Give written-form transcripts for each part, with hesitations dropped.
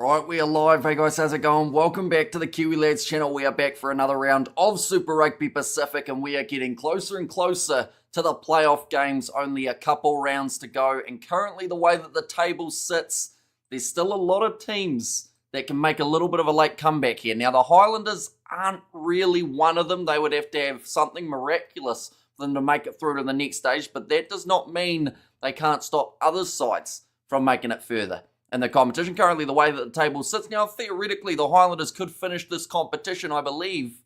Right, we are live. Hey guys, how's it going? Welcome back to the Kiwi Lads channel. We are back for another round of Super Rugby Pacific, and we are getting closer and closer to the playoff games. Only a couple rounds to go, and currently the way that the table sits, there's still a lot of teams that can make a little bit of a late comeback here. Now, the Highlanders aren't really one of them. They would have to have something miraculous for them to make it through to the next stage, but that does not mean they can't stop other sides from making it further in the competition. Currently, the way that the table sits now, theoretically, the Highlanders could finish this competition, I believe,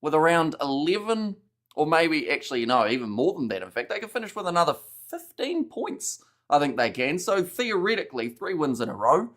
with around 11, or maybe, actually, no, even more than that. In fact, they could finish with another 15 points. I think they can. So, theoretically, 3 wins in a row,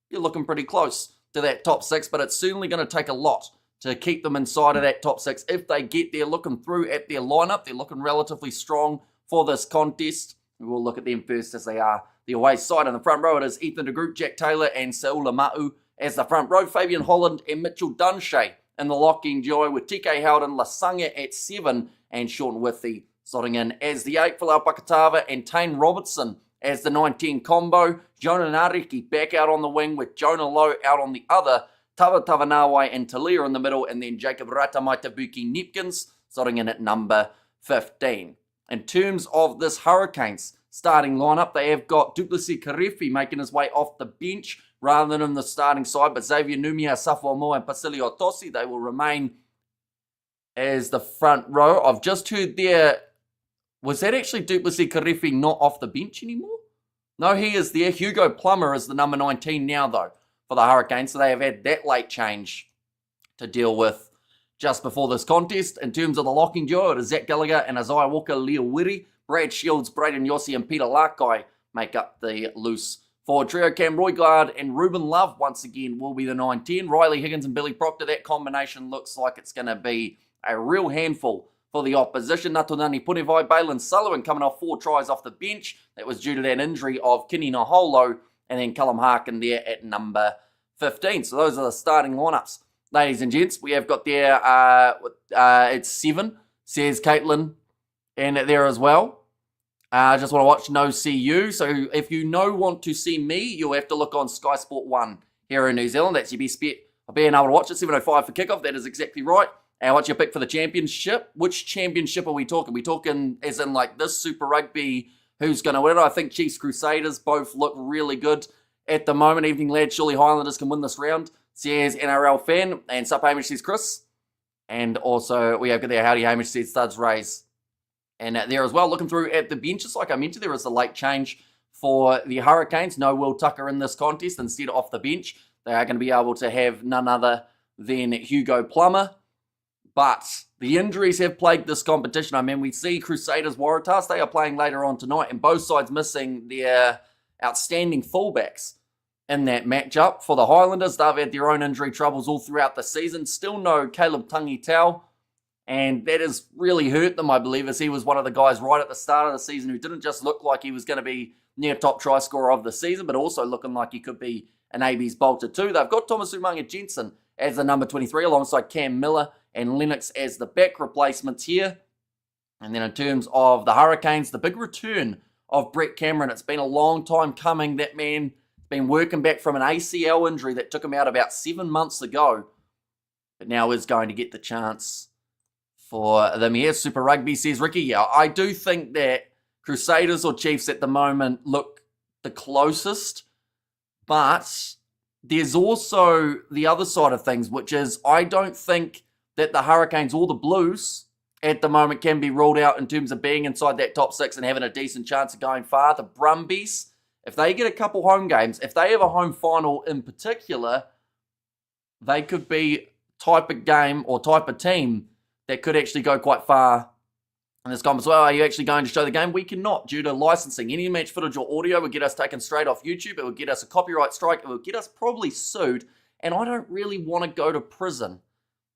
you're looking pretty close to that top 6, but it's certainly going to take a lot to keep them inside of that top 6. If they get there, looking through at their lineup, they're looking relatively strong for this contest. We will look at them first as they are the away side. In the front row, it is Ethan de Groot, Jack Taylor, and Saula Ma'u as the front row. Fabian Holland and Mitchell Dunshay in the locking duo, with TK Howden, Lasanga at 7, and Sean Withy slotting in as the 8. Folau Pakatava and Tane Robertson as the 19 combo. Jonah Nariki back out on the wing, with Jonah Lowe out on the other. Tava Tavanawai and Talia in the middle, and then Jacob Ratamaitabuki Nipkins slotting in at number 15. In terms of this Hurricanes starting lineup, they have got Duplessis Karefi making his way off the bench rather than in the starting side, but Xavier Numia, Safuamo, and Pasilio Tosi, they will remain as the front row. I've just heard there, was that actually Duplessis Karefi not off the bench anymore? No, he is there. Hugo Plummer is the number 19 now, though, for the Hurricanes, so they have had that late change to deal with just before this contest. In terms of the locking duo, it is Zach Gallagher and Isaiah Walker Leowiri. Brad Shields, Braden Yossi, and Peter Larkai make up the loose forward trio. Cam Roygaard and Ruben Love once again will be the 9-10. Riley Higgins and Billy Proctor. That combination looks like it's going to be a real handful for the opposition. Natunani Punivai, Balin Sullivan coming off 4 tries off the bench. That was due to that injury of Kini Naholo, and then Callum Harkin there at number 15. So those are the starting lineups. Ladies and gents, we have got there, it's 7, says Caitlin, and there as well. Just want to watch No See You. So if you want to see me, you'll have to look on Sky Sport 1 here in New Zealand. That's your best bet of being able to watch it. 7:05 for kickoff. That is exactly right. And what's your pick for the championship? Which championship are we talking? Are we talking as in like this Super Rugby? Who's going to win it? I think Chiefs Crusaders both look really good at the moment. Evening, lads. Surely Highlanders can win this round, says NRL fan. And Sup Hamish, says Chris. And also we have got there, Howdy Hamish, says Studs Rays. And there as well, looking through at the benches, like I mentioned, there is a late change for the Hurricanes. No Will Tucker in this contest. Instead, off the bench, they are going to be able to have none other than Hugo Plummer. But the injuries have plagued this competition. I mean, we see Crusaders Waratahs. They are playing later on tonight, and both sides missing their outstanding fullbacks in that matchup. For the Highlanders, they've had their own injury troubles all throughout the season. Still no Caleb Tangi Tau. And that has really hurt them, I believe, as he was one of the guys right at the start of the season who didn't just look like he was going to be near top try scorer of the season, but also looking like he could be an AB's bolter too. They've got Thomas Umanga Jensen as the number 23 alongside Cam Miller and Lennox as the back replacements here. And then in terms of the Hurricanes, the big return of Brett Cameron. It's been a long time coming. That man has been working back from an ACL injury that took him out about 7 months ago, but now is going to get the chance for them here. Super Rugby, says Ricky. Yeah, I do think that Crusaders or Chiefs at the moment look the closest, but there's also the other side of things, which is I don't think that the Hurricanes or the Blues at the moment can be ruled out in terms of being inside that top 6 and having a decent chance of going far. The Brumbies, if they get a couple home games, if they have a home final in particular, they could be type of game or type of team that could actually go quite far in this competition. Well, are you actually going to show the game? We cannot, due to licensing. Any match footage or audio would get us taken straight off YouTube. It would get us a copyright strike. It would get us probably sued. And I don't really want to go to prison.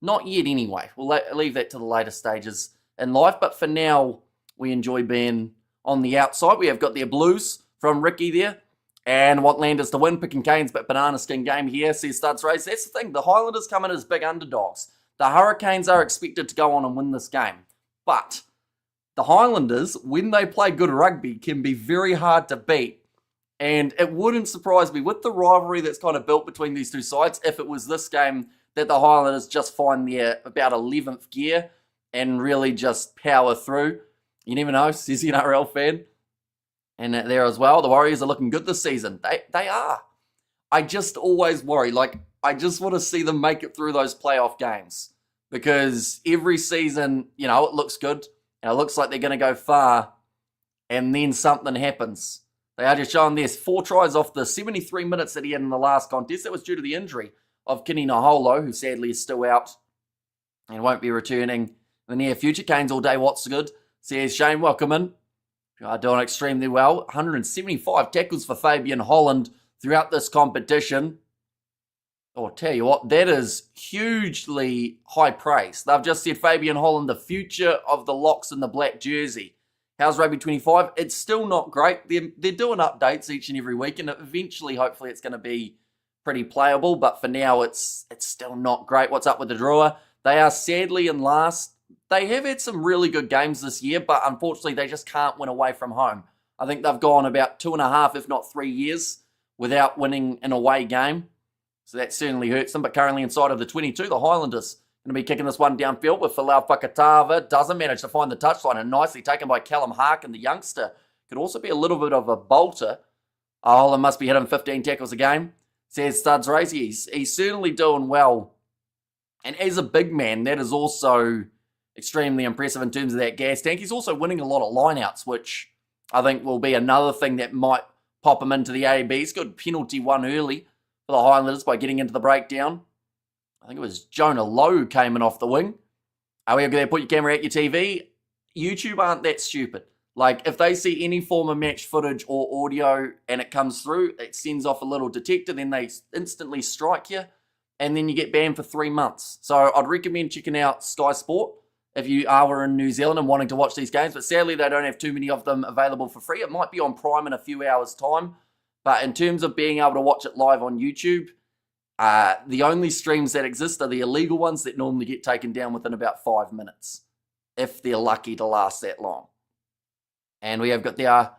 Not yet anyway. We'll leave that to the later stages in life. But for now, we enjoy being on the outside. We have got their Blues from Ricky there. And want Landers to win. Picking Canes, but banana skin game here, says Studs Race. That's the thing. The Highlanders come in as big underdogs. The Hurricanes are expected to go on and win this game. But the Highlanders, when they play good rugby, can be very hard to beat And it wouldn't surprise me with the rivalry that's kind of built between these two sides if it was this game that the Highlanders just find their about 11th gear and really just power through. You never know, says the NRL fan. And there as well, the Warriors are looking good this season. They are. I just always worry. I just want to see them make it through those playoff games. Because every season, it looks good. And it looks like they're going to go far. And then something happens. They are just showing this 4 tries off the 73 minutes that he had in the last contest. That was due to the injury of Kini Naholo, who sadly is still out and won't be returning in the near future. Canes all day, what's good? Says Shane, welcome in. You are doing extremely well. 175 tackles for Fabian Holland throughout this competition. Oh, tell you what, that is hugely high praise. They've just said Fabian Holland, the future of the Locks in the black jersey. How's Rugby 25? It's still not great. They're doing updates each and every week, and eventually, hopefully, it's going to be pretty playable. But for now, it's still not great. What's up with the drawer? They are sadly in last. They have had some really good games this year, but unfortunately, they just can't win away from home. I think they've gone about 2.5, if not 3 years, without winning an away game. So that certainly hurts them. But currently inside of the 22, the Highlanders going to be kicking this one downfield with Falau Fakatava. Doesn't manage to find the touchline, and nicely taken by Callum Harkin, the youngster. Could also be a little bit of a bolter. Holland must be hitting 15 tackles a game, says Studs Race. He's certainly doing well. And as a big man, that is also extremely impressive in terms of that gas tank. He's also winning a lot of lineouts, which I think will be another thing that might pop him into the AB. He's got penalty one early for the Highlanders by getting into the breakdown. I think it was Jonah Lowe who came in off the wing. We go there, put your camera at your TV. YouTube aren't that stupid. If they see any form of match footage or audio and it comes through, it sends off a little detector, then they instantly strike you, and then you get banned for 3 months. So I'd recommend checking out Sky Sport if you are in New Zealand and wanting to watch these games, but sadly they don't have too many of them available for free. It might be on Prime in a few hours' time, but in terms of being able to watch it live on YouTube, the only streams that exist are the illegal ones that normally get taken down within about 5 minutes, if they're lucky to last that long. And we have got their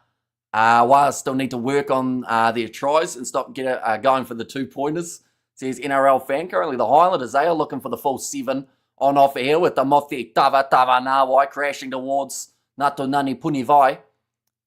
Wires still need to work on their tries and stop going for the 2-pointers. Says NRL fan. Currently the Highlanders, they are looking for the full 7 on offer here with the Mothi Tava Nawai crashing towards Natunani Punivai.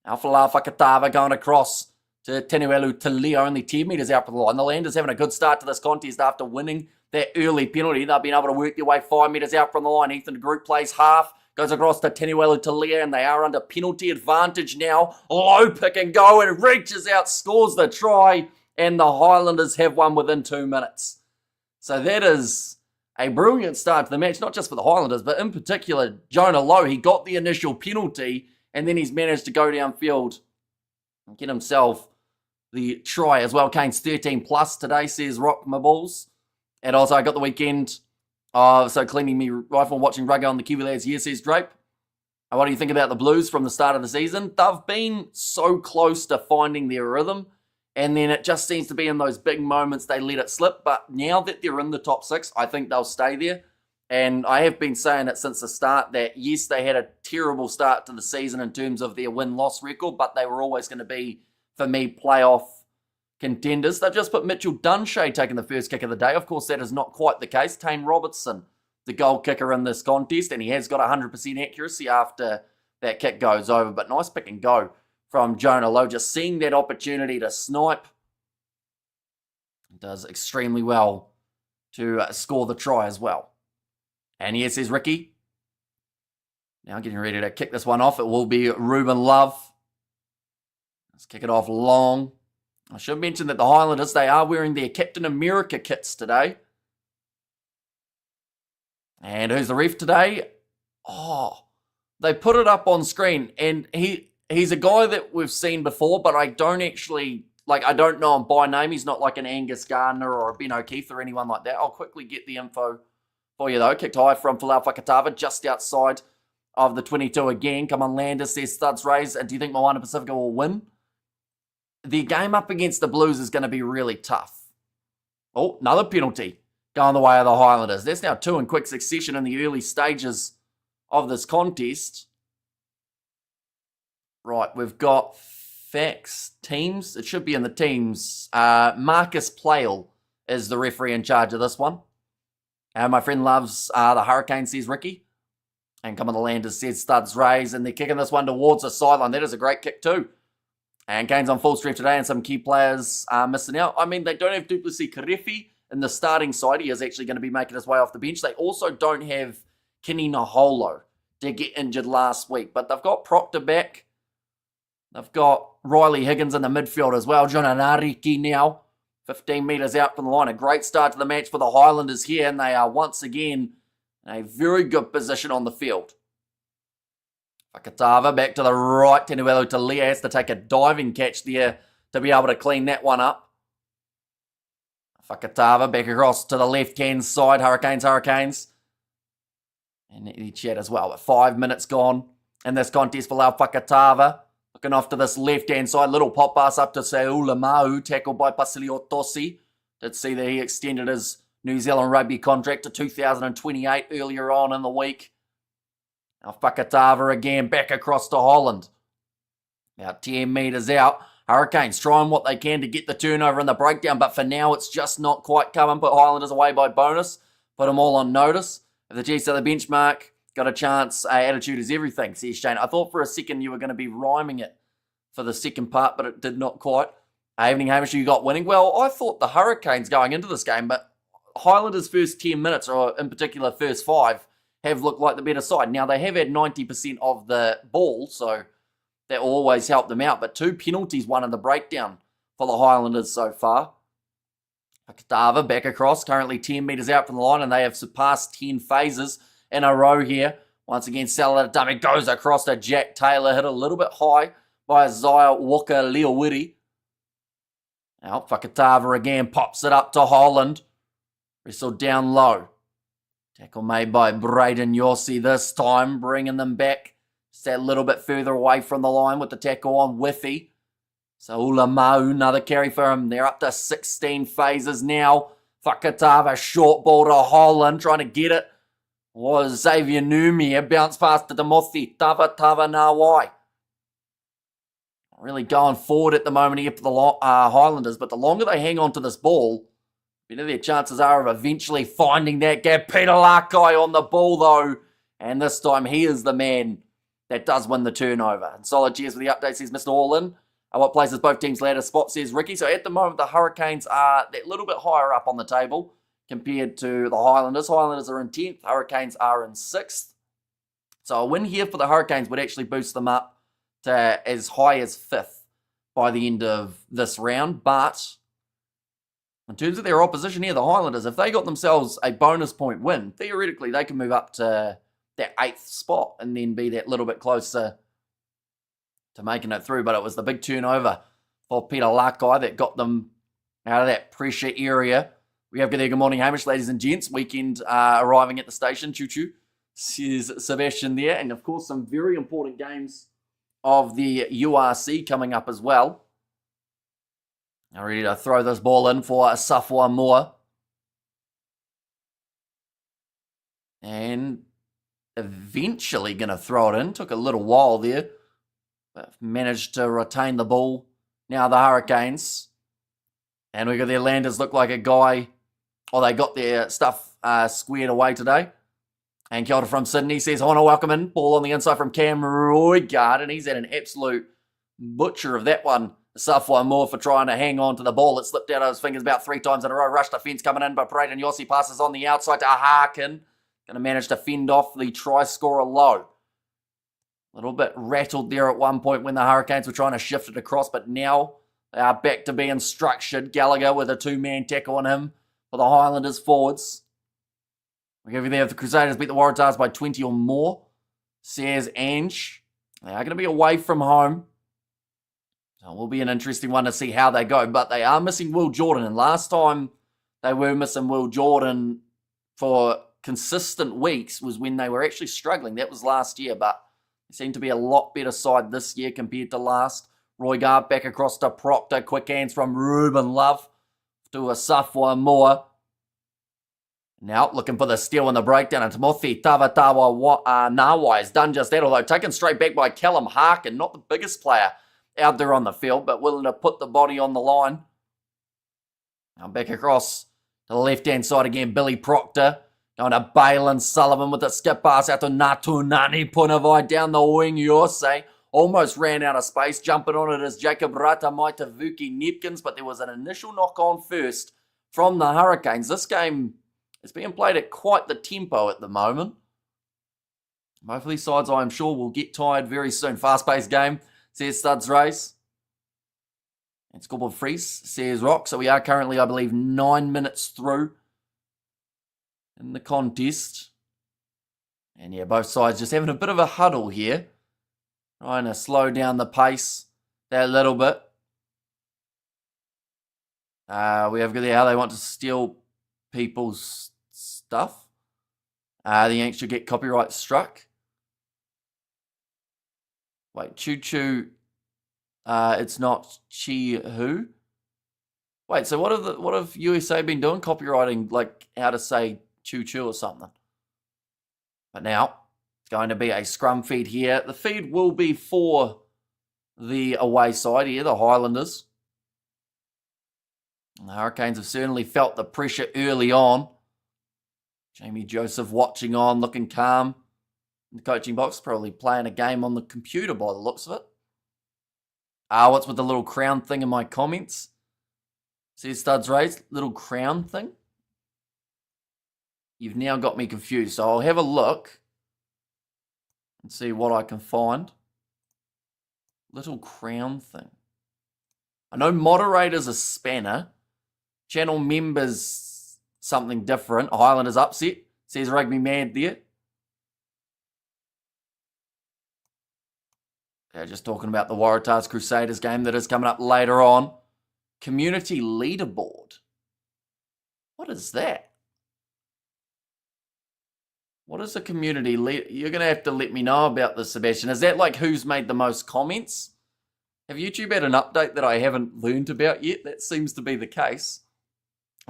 Alfala Fakatava going across to Tenuelu Talia, only 10 metres out from the line. The Landers having a good start to this contest after winning that early penalty. They've been able to work their way 5 metres out from the line. Ethan de Groot plays half, goes across to Tenuelu Talia, and they are under penalty advantage now. Low pick and go, and reaches out, scores the try, and the Highlanders have won within 2 minutes. So that is a brilliant start to the match, not just for the Highlanders, but in particular, Jonah Lowe. He got the initial penalty, and then he's managed to go downfield and get himself the try as well. Canes 13 plus today, says Rock My Balls. And also, I got the weekend of cleaning me rifle and watching rugby on the Kiwi Lads here, says Drape. What do you think about the Blues from the start of the season? They've been so close to finding their rhythm, and then it just seems to be in those big moments they let it slip. But now that they're in the top 6, I think they'll stay there. And I have been saying it since the start that, yes, they had a terrible start to the season in terms of their win-loss record, but they were always going to be, for me, playoff contenders. They've just put Mitchell Dunshea taking the first kick of the day. Of course, that is not quite the case. Tane Robertson, the goal kicker in this contest, and he has got 100% accuracy after that kick goes over. But nice pick and go from Jonah Lowe. Just seeing that opportunity to snipe. Does extremely well to score the try as well. And yes, says Ricky. Now getting ready to kick this one off. It will be Ruben Love. Let's kick it off long. I should mention that the Highlanders, they are wearing their Captain America kits today. And who's the ref today? Oh, they put it up on screen. And he's a guy that we've seen before, but I don't actually, I don't know him by name. He's not like an Angus Gardner or a Ben O'Keefe or anyone like that. I'll quickly get the info for you, though. Kicked high from Falau Fakatava, just outside of the 22 again. Come on, Landers, says Studs Rays. Do you think Moana Pacifica will win? The game up against the Blues is going to be really tough. Oh, another penalty going the way of the Highlanders. There's now 2 in quick succession in the early stages of this contest. Right, we've got facts. Teams, it should be in the teams. Marcus Playle is the referee in charge of this one. My friend loves the Hurricanes, says Ricky. And come on, the Landers, says Studs Rays. And they're kicking this one towards the sideline. That is a great kick too. And Canes on full strength today, and some key players are missing out. I mean, they don't have Duplessis Karefi in the starting side. He is actually going to be making his way off the bench. They also don't have Kenny Naholo. Did get injured last week. But they've got Proctor back. They've got Riley Higgins in the midfield as well. John Anariki now, 15 metres out from the line. A great start to the match for the Highlanders here, and they are once again in a very good position on the field. Fakatava back to the right. Tenuelo Talia has to take a diving catch there to be able to clean that one up. Fakatava back across to the left-hand side. Hurricanes. And he chat as well. But 5 minutes gone in this contest for Lau Fakatava. Looking off to this left-hand side. Little pop pass up to Seula Mau. Tackled by Pasilio Tosi. Did see that he extended his New Zealand rugby contract to 2028 earlier on in the week. Now Fakatava again back across to Holland. Now 10 metres out. Hurricanes trying what they can to get the turnover and the breakdown, but for now it's just not quite coming. Put Highlanders away by bonus. Put them all on notice. If the Chiefs are the benchmark, got a chance. Attitude is everything, says Shane. I thought for a second you were going to be rhyming it for the second part, but it did not quite. Evening, Hamish, you got winning. Well, I thought the Hurricanes going into this game, but Highlanders' first 10 minutes, or in particular first 5, have looked like the better side. Now, they have had 90% of the ball, so that will always help them out. But 2 penalties, one in the breakdown for the Highlanders so far. Fakatava back across, currently 10 metres out from the line, and they have surpassed 10 phases in a row here. Once again, Saladame goes across to Jack Taylor, hit a little bit high by Isaiah Walker Leowiri. Now, Fakatava again pops it up to Holland. Wrestled down low. Tackle made by Braden Yossi this time, bringing them back just a little bit further away from the line with the tackle on Whiffy. So Ulamau, another carry for him. They're up to 16 phases now. Fakatava, short ball to Holland, trying to get it. Was Xavier Numia, bounce past to Timothy Tava Nawai. Really going forward at the moment here for the Highlanders, but the longer they hang on to this ball, the better their chances are of eventually finding that gap. Peter Larkai on the ball though, and this time he is the man that does win the turnover. And solid cheers for the update, says Mr. Allin. What places both teams' ladder spot, says Ricky. So at the moment, the Hurricanes are that little bit higher up on the table compared to the Highlanders. Highlanders are in 10th, Hurricanes are in 6th. So a win here for the Hurricanes would actually boost them up to as high as 5th by the end of this round. But in terms of their opposition here, the Highlanders, if they got themselves a bonus point win, theoretically they can move up to that 8th spot and then be that little bit closer to making it through. But it was the big turnover for Peter Larkai that got them out of that pressure area. We have good morning, Hamish, ladies and gents. Weekend arriving at the station. Choo-choo, says Sebastian there. And, of course, some very important games of the URC coming up as well. Now ready to throw this ball in for Safwa Moore. And eventually going to throw it in. Took a little while there. But managed to retain the ball. Now the Hurricanes. And we got their Landers look like a guy. Or they got their stuff squared away today. And kia ora from Sydney says, I want to welcome in. Ball on the inside from Cam Roygard. And he's had an absolute butcher of that one. Safwa Moore for trying to hang on to the ball. It slipped out of his fingers about 3 times in a row. Rush defence coming in, but Braden Yossi passes on the outside to Harkin. Going to manage to fend off the try scorer low. A little bit rattled there at one point when the Hurricanes were trying to shift it across, but now they are back to being structured. Gallagher with a 2-man tackle on him for the Highlanders forwards. We go over there if the Crusaders beat the Waratahs by 20 or more, says Ange. They are going to be away from home. So it will be an interesting one to see how they go, but they are missing Will Jordan, and last time they were missing Will Jordan for consistent weeks was when they were actually struggling. That was last year, but they seem to be a lot better side this year compared to last. Roygard back across to Proctor. Quick hands from Ruben Love to a Safwa Moore. Now looking for the steal and the breakdown. And Timothy Tavatawa Nawai has done just that, although taken straight back by Callum Harkin, not the biggest player out there on the field, but willing to put the body on the line. Now back across to the left-hand side again, Billy Proctor. Going to Balin Sullivan with a skip pass out to Natunani Punavai down the wing, Yosei. Almost ran out of space. Jumping on it is Jacob Ratamaitavuki Nipkins, but there was an initial knock-on first from the Hurricanes. This game is being played at quite the tempo at the moment. Both of these sides, I'm sure, will get tired very soon. Fast-paced game, says Studs Race. And scoreboard freeze, says Rock. So we are currently, I believe, 9 minutes through in the contest. And yeah, both sides just having a bit of a huddle here. Trying to slow down the pace that little bit. We have how they want to steal people's stuff. The Yanks should get copyright struck. Wait, Choo Choo. It's not Chi Who. Wait, so what have USA been doing? Copywriting, like how to say choo choo or something. But now it's going to be a scrum feed here. The feed will be for the away side here, the Highlanders. And the Hurricanes have certainly felt the pressure early on. Jamie Joseph watching on, looking calm in the coaching box, probably playing a game on the computer by the looks of it. What's with the little crown thing in my comments? See Studs Race, little crown thing? You've now got me confused. So I'll have a look and see what I can find. Little crown thing. I know moderators are spanner. Channel members something different. Highlanders upset. Says Rugby Mad there. Just talking about the Waratahs Crusaders game that is coming up later on. Community leaderboard. What is that? What is a community lead? You're going to have to let me know about this, Sebastian. Is that like who's made the most comments? Have YouTube had an update that I haven't learned about yet? That seems to be the case.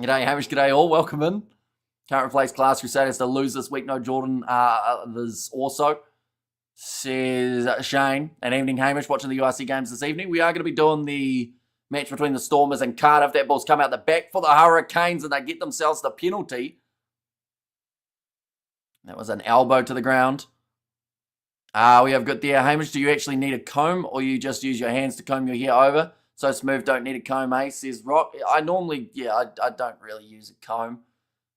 G'day, Hamish. G'day, all. Welcome in. Current place class Crusaders to lose this week. No Jordan. There's also. Says Shane. An evening, Hamish, watching the URC games this evening. We are going to be doing the match between the Stormers and Cardiff. That ball's come out the back for the Hurricanes and they get themselves the penalty. That was an elbow to the ground. We have got there. Hamish, do you actually need a comb or you just use your hands to comb your hair over? So smooth, don't need a comb, eh? Says Rock. I normally, I don't really use a comb.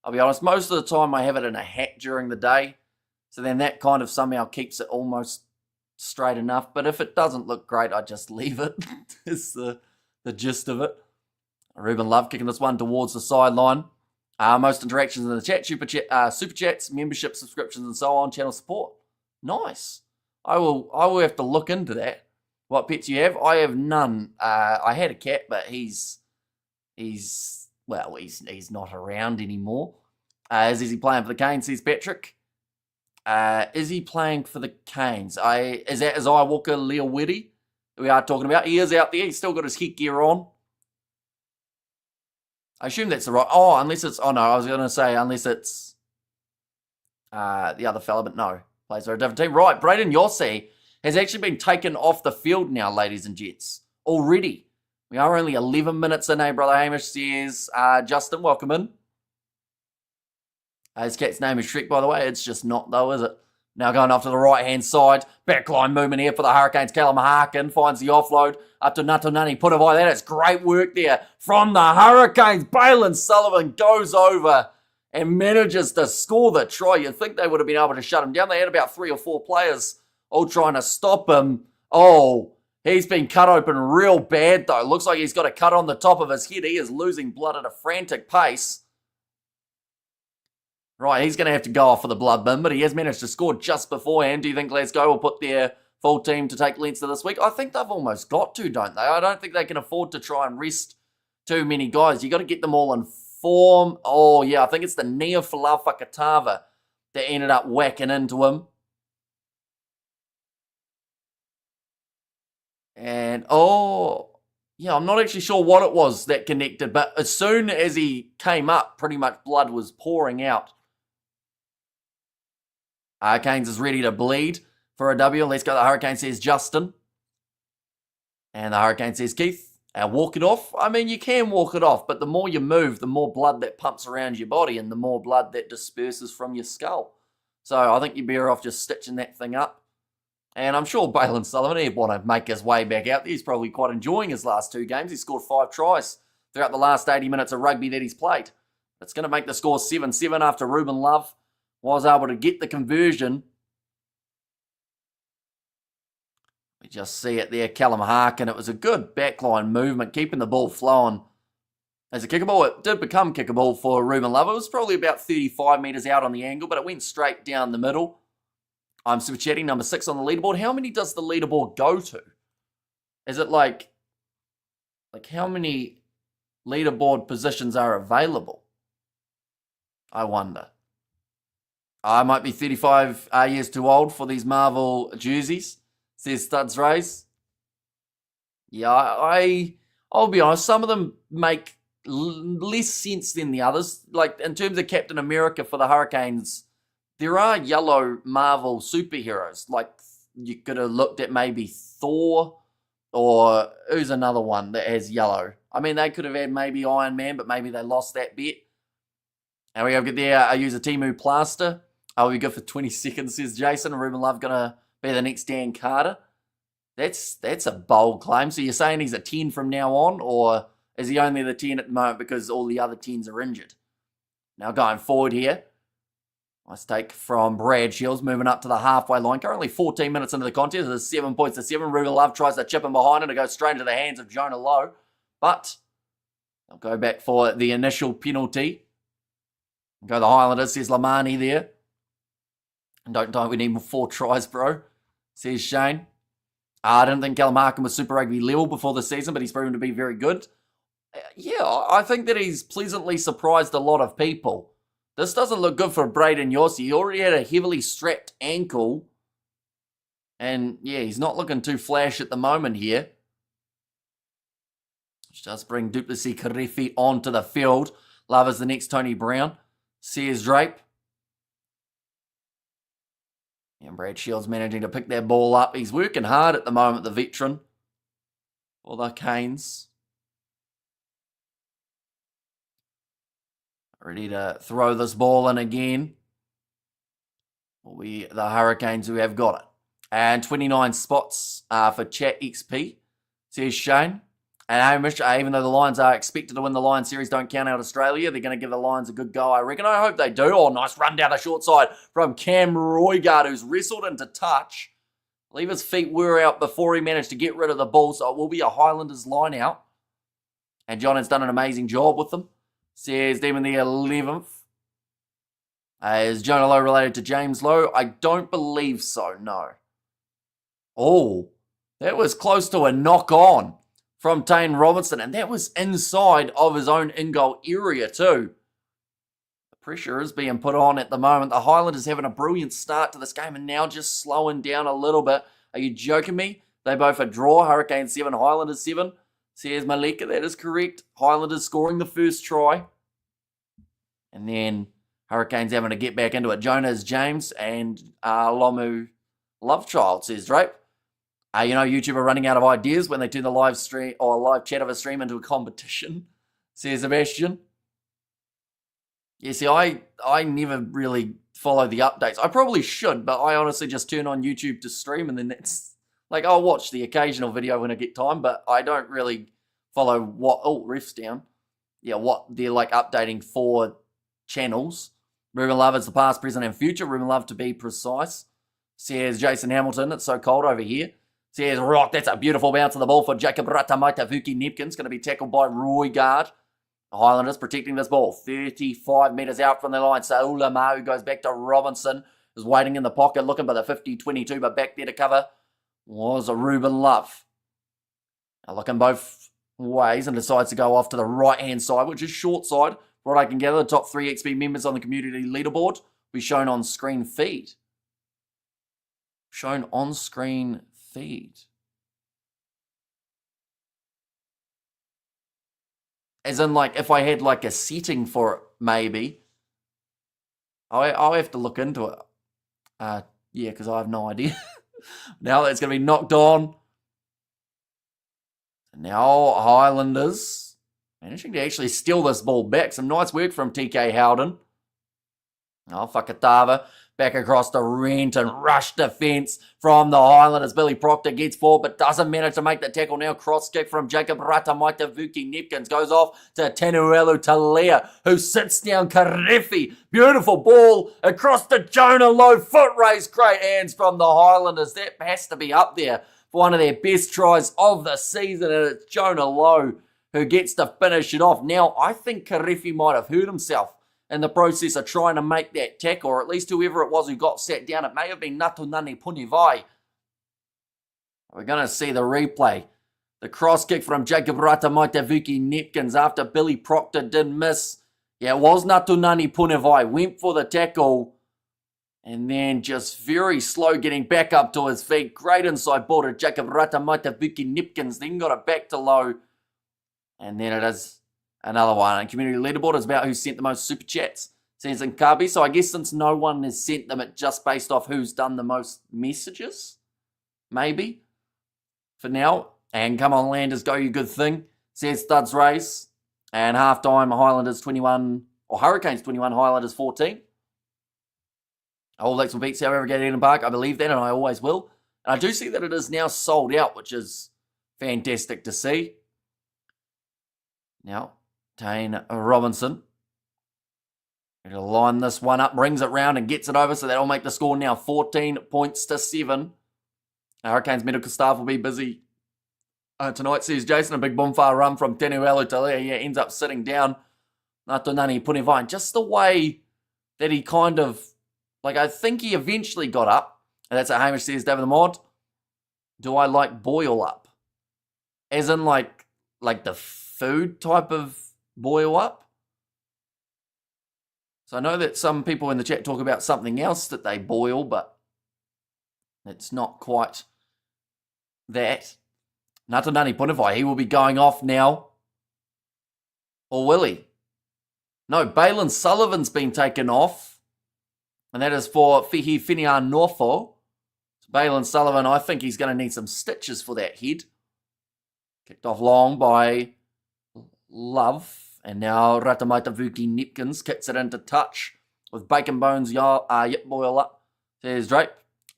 I'll be honest, most of the time I have it in a hat during the day. So then that kind of somehow keeps it almost straight enough. But if it doesn't look great, I just leave it. It's the gist of it. Ruben Love kicking this one towards the sideline. Most interactions in the chat, super chats, membership subscriptions, and so on. Channel support. Nice. I will have to look into that. What pets you have? I have none. I had a cat, but he's not around anymore. Is he playing for the Canes? Says Patrick. Is he playing for the Canes? Is that Isaiah Walker Leowitty we are talking about? He is out there. He's still got his headgear on. I assume that's the right. Oh, unless it's. Oh no, I was going to say unless it's the other fella, but no, plays for a different team. Right, Braden Yossi has actually been taken off the field now, ladies and gents. Already, we are only 11 minutes in. Brother Hamish says, Justin, welcome in. His cat's name is Shrek, by the way. It's just not, though, is it? Now going off to the right-hand side. Backline movement here for the Hurricanes. Callum Harkin finds the offload up to Natunani Punavai. That is great work there from the Hurricanes. Balin Sullivan goes over and manages to score the try. You'd think they would have been able to shut him down. They had about 3 or 4 players all trying to stop him. Oh, he's been cut open real bad, though. Looks like he's got a cut on the top of his head. He is losing blood at a frantic pace. Right, he's going to have to go off for the blood bin, but he has managed to score just beforehand. Do you think Glasgow will put their full team to take Leinster this week? I think they've almost got to, don't they? I don't think they can afford to try and rest too many guys. You got to get them all in form. Oh, yeah, I think it's the Nia Falafakatava that ended up whacking into him. And, yeah, I'm not actually sure what it was that connected, but as soon as he came up, pretty much blood was pouring out. Hurricanes is ready to bleed for a W. Let's go. The Hurricanes, says Justin. And the Hurricane says, Keith, walk it off. I mean, you can walk it off, but the more you move, the more blood that pumps around your body and the more blood that disperses from your skull. So I think you're better off just stitching that thing up. And I'm sure Balin Sullivan, he'd want to make his way back out there. He's probably quite enjoying his last 2 games. He scored 5 tries throughout the last 80 minutes of rugby that he's played. It's going to make the score 7-7 after Ruben Love was able to get the conversion. We just see it there, Callum Harkin. It was a good backline movement, keeping the ball flowing. As a kicker ball, it did become kicker ball for Ruben Love. It was probably about 35 metres out on the angle, but it went straight down the middle. I'm super chatting, number 6 on the leaderboard. How many does the leaderboard go to? Is it like how many leaderboard positions are available? I wonder. I might be 35 years too old for these Marvel jerseys, says Studs Rays. Yeah, I'll be honest, some of them make less sense than the others. Like, in terms of Captain America for the Hurricanes, there are yellow Marvel superheroes. Like, you could have looked at maybe Thor, or who's another one that has yellow? I mean, they could have had maybe Iron Man, but maybe they lost that bet. And we have there, I use a Timu plaster. I'll be good for 20 seconds, says Jason. Ruben Love going to be the next Dan Carter. That's a bold claim. So you're saying he's a 10 from now on, or is he only the 10 at the moment because all the other 10s are injured? Now going forward here. Nice take from Brad Shields, moving up to the halfway line. Currently 14 minutes into the contest. There's 7 points to 7. Ruben Love tries to chip him behind and it goes straight into the hands of Jonah Lowe. But they'll go back for the initial penalty. Go the Highlanders, says Lamani there. And don't we need 4 tries, bro, says Shane. I didn't think Callum Harkin was Super Rugby level before the season, but he's proven to be very good. Yeah, I think that he's pleasantly surprised a lot of people. This doesn't look good for Braden Yossi. He already had a heavily strapped ankle. And yeah, he's not looking too flash at the moment here. Which does bring Duplessis Karefi onto the field. Love is the next Tony Brown. Sears Drape. And Brad Shields managing to pick that ball up. He's working hard at the moment, the veteran, for the Canes. Ready to throw this ball in again. The Hurricanes who have got it. And 29 spots for Chat XP, says Shane. And Hamish, even though the Lions are expected to win the Lions series, don't count out Australia. They're going to give the Lions a good go, I reckon. I hope they do. Oh, nice run down the short side from Cam Roygard, who's wrestled into touch. I believe his feet were out before he managed to get rid of the ball, so it will be a Highlanders line out. And John has done an amazing job with them. Says them in the 11th. Is Jonah Lowe related to James Lowe? I don't believe so, no. Oh, that was close to a knock-on from Tane Robinson, and that was inside of his own in-goal area too. The pressure is being put on at the moment. The Highlanders having a brilliant start to this game and now just slowing down a little bit. Are you joking me? They both a draw. Hurricanes 7, Highlanders 7. Says Malika, that is correct. Highlanders scoring the first try. And then Hurricanes having to get back into it. Jonas James and Lomu Lovechild, says Drape. YouTube are running out of ideas when they turn the live stream or live chat of a stream into a competition, says Sebastian. Yeah, see, I never really follow the updates. I probably should, but I honestly just turn on YouTube to stream, and then that's like, I'll watch the occasional video when I get time, but I don't really follow what, ref's down. Yeah, what they're like updating for channels. Ruben Love is the past, present, and future. Ruben Love to be precise. Says Jason Hamilton, it's so cold over here. Says Rock, that's a beautiful bounce of the ball for Jacob Ratamaitavuki Nepkins. Going to be tackled by Roygard. The Highlanders protecting this ball. 35 metres out from the line. Saula Mahu goes back to Robinson. Is waiting in the pocket, looking for the 50-22, but back there to cover was a Ruben Love. Now looking both ways and decides to go off to the right-hand side, which is short side. For what I can gather, the top 3 XP members on the community leaderboard will be shown on screen feed. Shown on screen feed. As in, like, if I had, like, a setting for it, maybe. I'll have to look into it. Yeah, because I have no idea. Now it's going to be knocked on. Now Highlanders managing to actually steal this ball back. Some nice work from TK Howden. Oh, Fakatava back across the Renton. Rush defence from the Highlanders. Billy Proctor gets forward but doesn't manage to make the tackle. Now cross kick from Jacob Ratamaitavuki Nepkins. Goes off to Tenuelu Talea, who sits down Karefi. Beautiful ball across to Jonah Lowe. Foot race. Great hands from the Highlanders. That has to be up there for one of their best tries of the season. And it's Jonah Lowe who gets to finish it off. Now, I think Karefi might have hurt himself in the process of trying to make that tackle, or at least whoever it was who got sat down. It may have been Natunani Punivai. We're going to see the replay. The cross kick from Jacob Ratamaitavuki Nepkins after Billy Proctor did miss. Yeah, it was Natunani Punivai. Went for the tackle and then just very slow getting back up to his feet. Great inside ball to Jacob Ratamaitavuki Nepkins. Then got it back to Lowe. And then it is another one. And community leaderboard is about who sent the most super chats. Says Nkabi. So I guess since no one has sent them, it's just based off who's done the most messages. Maybe. For now. And come on, Landers, go you good thing. Says Studs Race. And halftime, Highlanders 21, or Hurricanes 21, Highlanders 14. All Blacks will beat South Africa at Eden Park. I believe that, and I always will. And I do see that it is now sold out, which is fantastic to see. Now, Tane Robinson. Going to line this one up, brings it round and gets it over, so that'll make the score now 14 points to 7. Hurricanes medical staff will be busy tonight, says Jason. A big bonfire run from Tenuelu Talea. Yeah, ends up sitting down. Natunani Punivai. Just the way that he kind of, like, I think he eventually got up. And that's what Hamish says, David the Mod. Do I like boil up? As in, like the food type of boil up? So I know that some people in the chat talk about something else that they boil, but it's not quite that. Natunani Punivai, he will be going off now. Or will he? No, Balin Sullivan's been taken off. And that is for Fihi Finian Norfo. Balin Sullivan, I think he's going to need some stitches for that head. Kicked off long by Love. And now Ratamaitavuki Nepkins kicks it into touch with Bacon Bones yip boil up. Says Drake.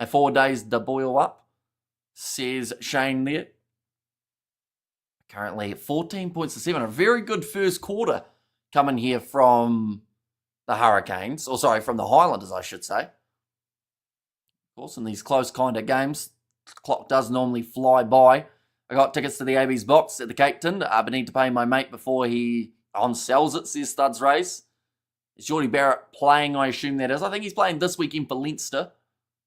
4 days to boil up. Says Shane there. Currently 14 points to 7. A very good first quarter coming here from the Hurricanes. Or sorry, from the Highlanders, I should say. Of course, in these close kind of games, the clock does normally fly by. I got tickets to the AB's box at the Cape Tin. I need to pay my mate before he on-sells it, says Studs Race. Is Geordie Barrett playing, I assume that is. I think he's playing this weekend for Leinster.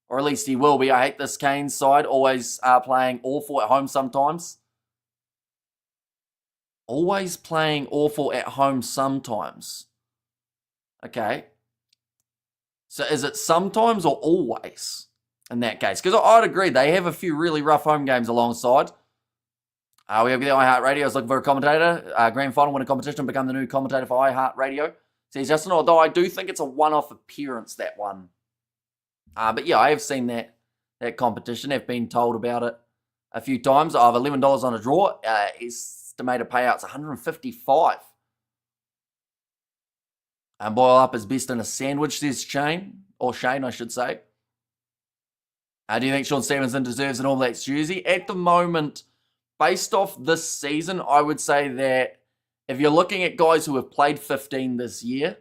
Or at least he will be. I hate this Canes side. Always playing awful at home sometimes. Always playing awful at home sometimes. Okay. So is it sometimes or always in that case? Because I'd agree. They have a few really rough home games alongside. We have the iHeartRadio. I was looking for a commentator. Grand final winner competition. Become the new commentator for iHeartRadio. Says Justin, although I do think it's a one-off appearance, that one. But yeah, I have seen that competition. I've been told about it a few times. I have $11 on a draw. Estimated payouts $155. And boil up is best in a sandwich, says Shane. Or Shane, I should say. Do you think Sean Stevenson deserves an All Blacks jersey? At the moment, based off this season, I would say that if you're looking at guys who have played 15 this year,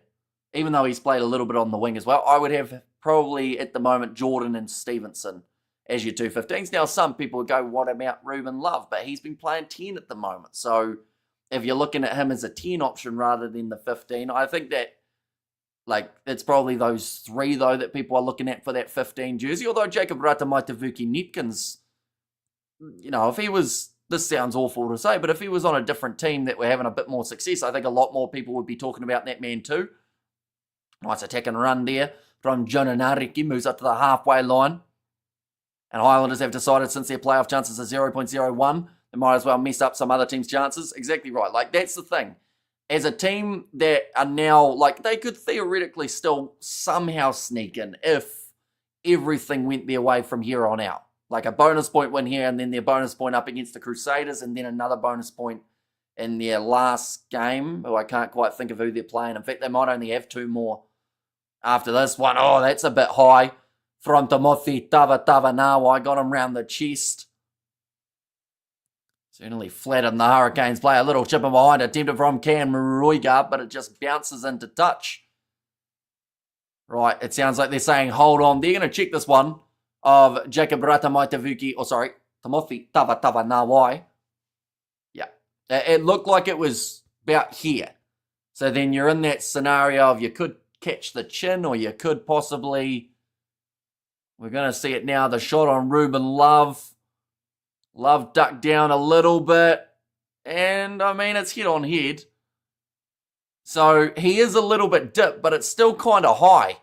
even though he's played a little bit on the wing as well, I would have probably at the moment Jordan and Stevenson as your 215s. Now, some people would go, what about Ruben Love? But he's been playing 10 at the moment. So if you're looking at him as a 10 option rather than the 15, I think that it's probably those three, though, that people are looking at for that 15 jersey. Although Jacob Ratamaitavuki Nepkins, if he was, this sounds awful to say, but if he was on a different team that were having a bit more success, I think a lot more people would be talking about that man too. Nice attack and run there from Jonah Nariki, moves up to the halfway line. And Highlanders have decided since their playoff chances are 0.01, they might as well mess up some other team's chances. Exactly right. That's the thing. As a team that are now, they could theoretically still somehow sneak in if everything went their way from here on out. like a bonus point win here, and then their bonus point up against the Crusaders, and then another bonus point in their last game, who I can't quite think of who they're playing. In fact, they might only have 2 more after this one. Oh, that's a bit high from Timothy Tavatavanawa. I got him round the chest. Certainly flattened the Hurricanes play. A little chip in behind, attempted from Cam Roigard, but it just bounces into touch. Right, it sounds like they're saying, hold on. They're going to check this one of Jacob Ratamaitavuki, Timothy Tavatavanawa. Yeah, it looked like it was about here. So then you're in that scenario of you could catch the chin, or you could possibly, we're going to see it now, the shot on Ruben Love. Love ducked down a little bit, and I mean, it's head on head. So he is a little bit dipped, but it's still kind of high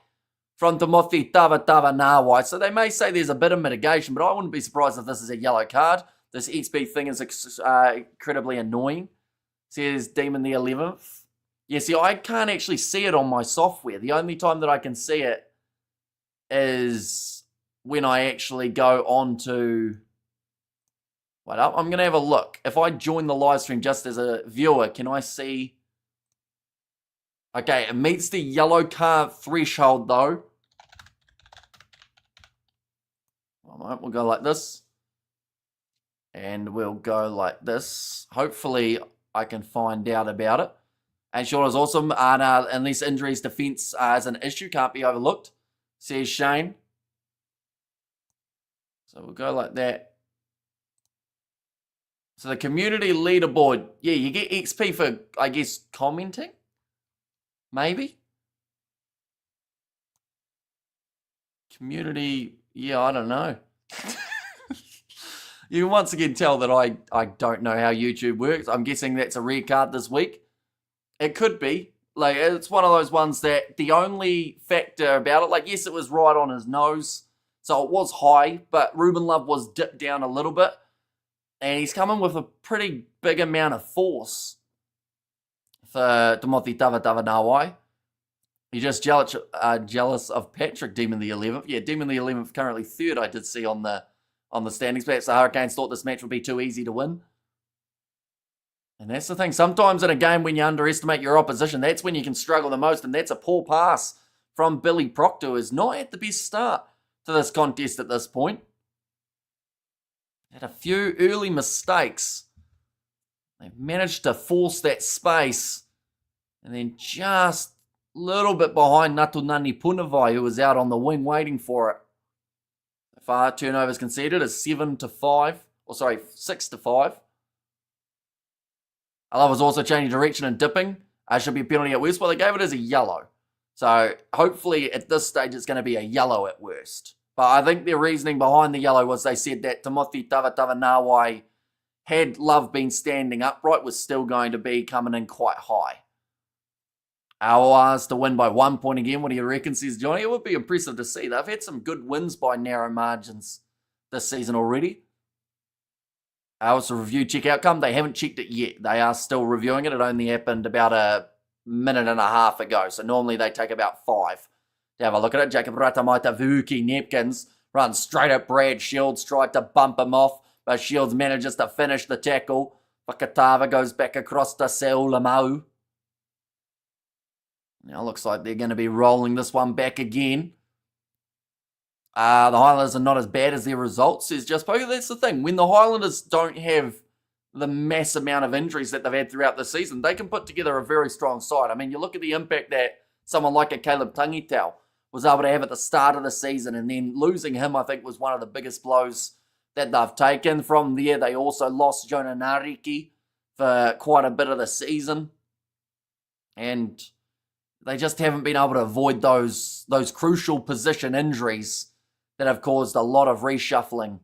from Timothy Tavatavanawa. So they may say there's a bit of mitigation, but I wouldn't be surprised if this is a yellow card. This XP thing is incredibly annoying. Says Demon the 11th. Yeah, see, I can't actually see it on my software. The only time that I can see it is when I actually go on to... Wait up, I'm going to have a look. If I join the live stream just as a viewer, can I see... Okay, it meets the yellow card threshold, though. We'll go like this. And we'll go like this. Hopefully, I can find out about it. And short is awesome. Unless injuries, defense is an issue, can't be overlooked, says Shane. So we'll go like that. So the community leaderboard, yeah, you get XP for, I guess, commenting? Maybe? Community, yeah, I don't know. You can once again tell that I don't know how YouTube works. I'm guessing that's a rare card this week. It could be. Like, it's one of those ones that the only factor about it, like, yes, it was right on his nose, so it was high, but Ruben Love was dipped down a little bit. And he's coming with a pretty big amount of force for Timothy Tavatavanawa. You're just jealous of Patrick, Demon the 11th. Yeah, Demon the 11th currently 3rd, I did see on the standings. Perhaps the Hurricanes thought this match would be too easy to win. And that's the thing. Sometimes in a game when you underestimate your opposition, that's when you can struggle the most. And that's a poor pass from Billy Proctor, who is not at the best start to this contest at this point. Had a few early mistakes. They've managed to force that space. And then just a little bit behind Natunani Punavai, who was out on the wing waiting for it. So far, turnovers conceded is 6-5. I love was also changing direction and dipping. Should be a penalty at worst. Well, they gave it as a yellow. So hopefully at this stage it's going to be a yellow at worst. But I think their reasoning behind the yellow was they said that Timothy Tavatavanawa, had Love been standing upright, was still going to be coming in quite high. Ours to win by 1 point again. What do you reckon, says Johnny? It would be impressive to see. They've had some good wins by narrow margins this season already. Ours to review check outcome. They haven't checked it yet. They are still reviewing it. It only happened about a minute and a half ago. So normally they take about 5. To have a look at it, Jacob Ratamaitavuki Nepkins runs straight at Brad Shields, tried to bump him off, but Shields manages to finish the tackle. Fakatava goes back across to Seulamau. Now looks like they're going to be rolling this one back again. The Highlanders are not as bad as their results, says Just Poker. That's the thing. When the Highlanders don't have the mass amount of injuries that they've had throughout the season, they can put together a very strong side. I mean, you look at the impact that someone like a Caleb Tangitau was able to have at the start of the season, and then losing him, I think, was one of the biggest blows that they've taken. From there, they also lost Jonah Nariki for quite a bit of the season, and they just haven't been able to avoid those crucial position injuries that have caused a lot of reshuffling.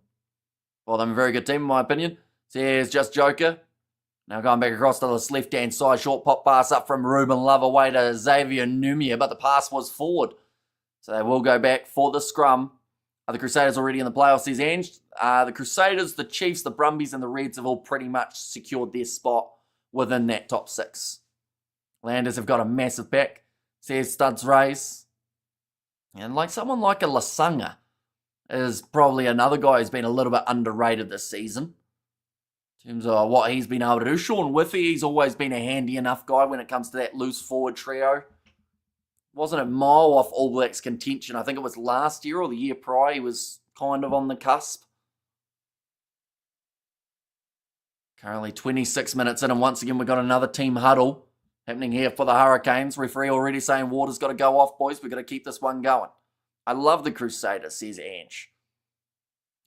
Well, they're a very good team, in my opinion. So here's Just Joker. Now going back across to this left-hand side, short pop pass up from Ruben Love away to Xavier Numia, but the pass was forward. So they will go back for the scrum. Are the Crusaders already in the playoffs, says Ange? The Crusaders, the Chiefs, the Brumbies, and the Reds have all pretty much secured their spot within that top 6. Landers have got a massive pack, says Studs Rays. And like someone like a Lasanga, is probably another guy who's been a little bit underrated this season in terms of what he's been able to do. Sean Whiffy, he's always been a handy enough guy when it comes to that loose forward trio. Wasn't a mile off All Blacks contention. I think it was last year or the year prior. He was kind of on the cusp. Currently 26 minutes in, and once again we've got another team huddle happening here for the Hurricanes. Referee already saying water's got to go off, boys. We've got to keep this one going. I love the Crusaders, says Ange.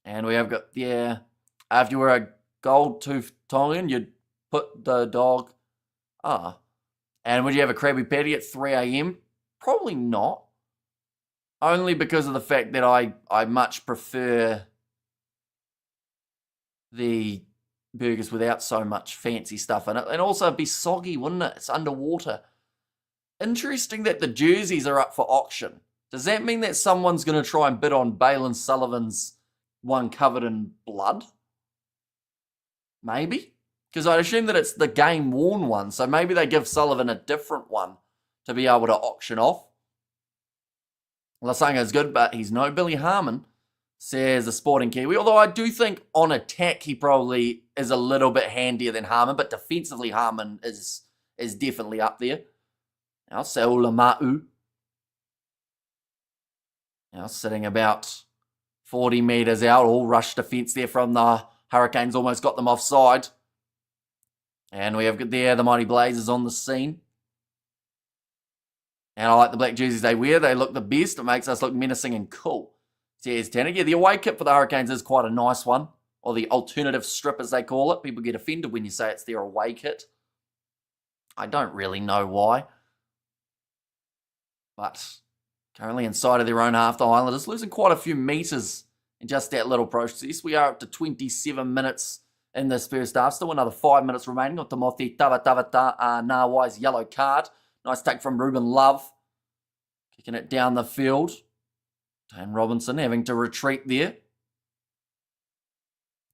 And we have got, yeah, if you were a gold-toothed Tongan, you'd put the dog, And would you have a Krabby Patty at 3 a.m? Probably not. Only because of the fact that I much prefer the burgers without so much fancy stuff in it. And also it'd be soggy, wouldn't it? It's underwater. Interesting that the jerseys are up for auction. Does that mean that someone's going to try and bid on Balin Sullivan's one covered in blood? Maybe? Because I'd assume that it's the game-worn one, so maybe they give Sullivan a different one to be able to auction off. Lasanga's good, but he's no Billy Harmon, says the Sporting Kiwi. Although I do think on attack he probably is a little bit handier than Harmon, but defensively Harmon is definitely up there. Now Saulamau. Now sitting about 40 metres out, all rush defence there from the Hurricanes, almost got them offside. And we have there the Mighty Blazers on the scene. And I like the black jerseys they wear. They look the best. It makes us look menacing and cool. Says Tanner. Yeah, the away kit for the Hurricanes is quite a nice one. Or the alternative strip, as they call it. People get offended when you say it's their away kit. I don't really know why. But currently inside of their own half, the Highlanders losing quite a few metres in just that little process. We are up to 27 minutes in this first half. Still another 5 minutes remaining on Timothy Nawai's yellow card. Nice take from Ruben Love. Kicking it down the field. Dane Robinson having to retreat there.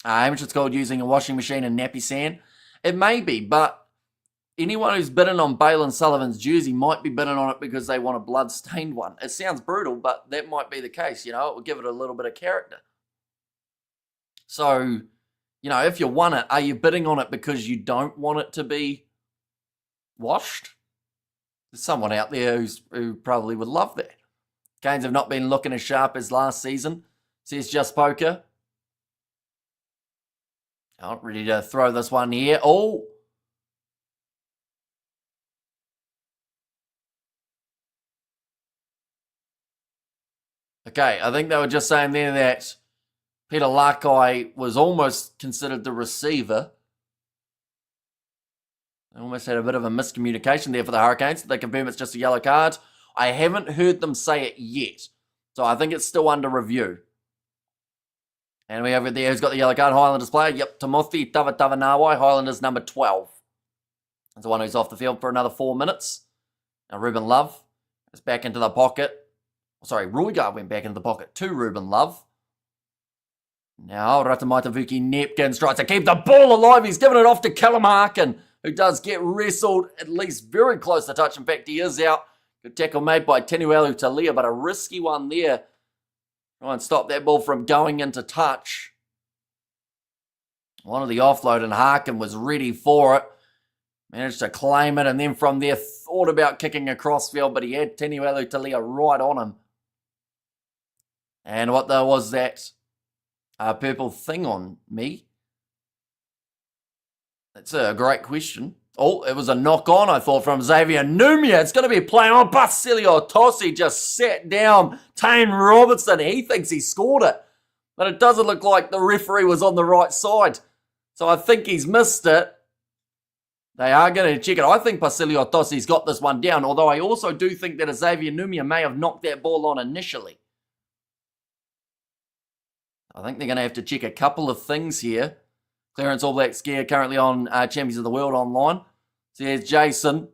How much it's called using a washing machine and nappy sand. It may be, but anyone who's bidding on Balin Sullivan's jersey might be bidding on it because they want a blood-stained one. It sounds brutal, but that might be the case, you know. It will give it a little bit of character. So, you know, if you want it, are you bidding on it because you don't want it to be washed? There's someone out there who probably would love that. Canes have not been looking as sharp as last season, says Just Poker. Oh, ready to throw this one here. Oh! Okay, I think they were just saying there that Peter Lakai was almost considered the receiver. They almost had a bit of a miscommunication there for the Hurricanes. They confirm it's just a yellow card. I haven't heard them say it yet. So I think it's still under review. And we have it there who's got the yellow card. Highlanders player. Yep, Timothy Nawai, Highlanders number 12. That's the one who's off the field for another 4 minutes. Now Ruben Love is back into the pocket. Sorry, Roygaard went back into the pocket to Ruben Love. Now Ratamaitavuki Nepkins tries to keep the ball alive. He's giving it off to Callum Harkin, who does get wrestled at least very close to touch. In fact, he is out. Good tackle made by Tenuelu Talia, but a risky one there. Try and stop that ball from going into touch. One of the offload, and Harkin was ready for it. Managed to claim it, and then from there thought about kicking across field, but he had Tenuelu Talia right on him. And what there was that purple thing on me? That's a great question. Oh, it was a knock on, I thought, from Xavier Numia. It's going to be a play on. Basilio Tossi just sat down Tane Robertson. He thinks he scored it, but it doesn't look like the referee was on the right side. So I think he's missed it. They are going to check it. I think Basilio Tossi's got this one down, although I also do think that Xavier Numia may have knocked that ball on initially. I think they're going to have to check a couple of things here. Clarence All Blacks gear currently on Champions of the World online. So here's Jason.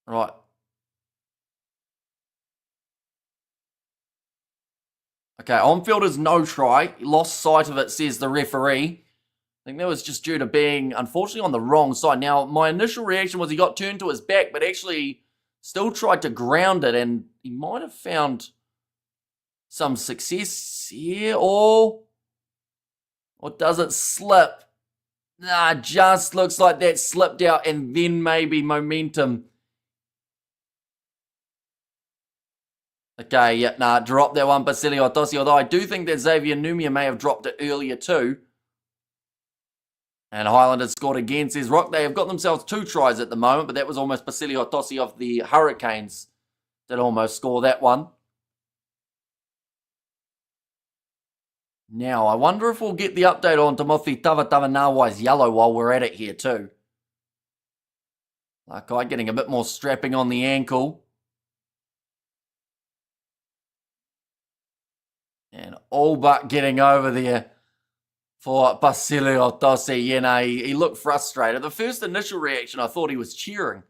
Right. Okay, on field is no try. He lost sight of it, says the referee. I think that was just due to being, unfortunately, on the wrong side. Now, my initial reaction was he got turned to his back, but actually Still tried to ground it, and he might have found some success here, or does it slip? Nah, just looks like that slipped out, and then maybe momentum. Okay, yeah, nah, drop that one, Basilio Tossi, although I do think that Xavier Numia may have dropped it earlier too. And Highlanders scored again, says Rock. They have got themselves 2 tries at the moment, but that was almost Basilio Tossi of the Hurricanes that almost score that one. Now, I wonder if we'll get the update on Timothy Tavatavanawai's yellow while we're at it here too. Lakai getting a bit more strapping on the ankle. And all but getting over there for Basilio Tossi. You know, he looked frustrated. The first initial reaction, I thought he was cheering.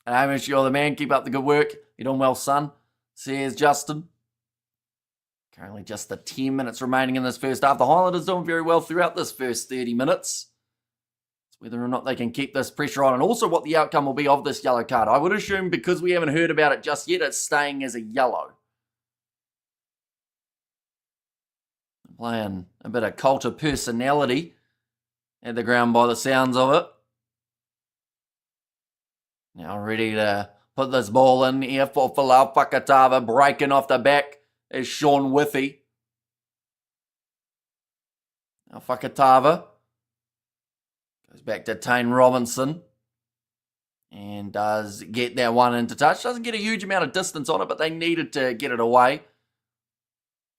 And Hamish, you're the man. Keep up the good work. You're doing well, son. Says Justin. Currently just the 10 minutes remaining in this first half. The Highlanders doing very well throughout this first 30 minutes. It's whether or not they can keep this pressure on, and also what the outcome will be of this yellow card. I would assume, because we haven't heard about it just yet, it's staying as a yellow. Playing a bit of cult of personality at the ground by the sounds of it. Now ready to put this ball in here for Falau Fakatava. Breaking off the back is Sean Withy. Now Fakatava goes back to Tane Robinson. And does get that one into touch. Doesn't get a huge amount of distance on it, but they needed to get it away.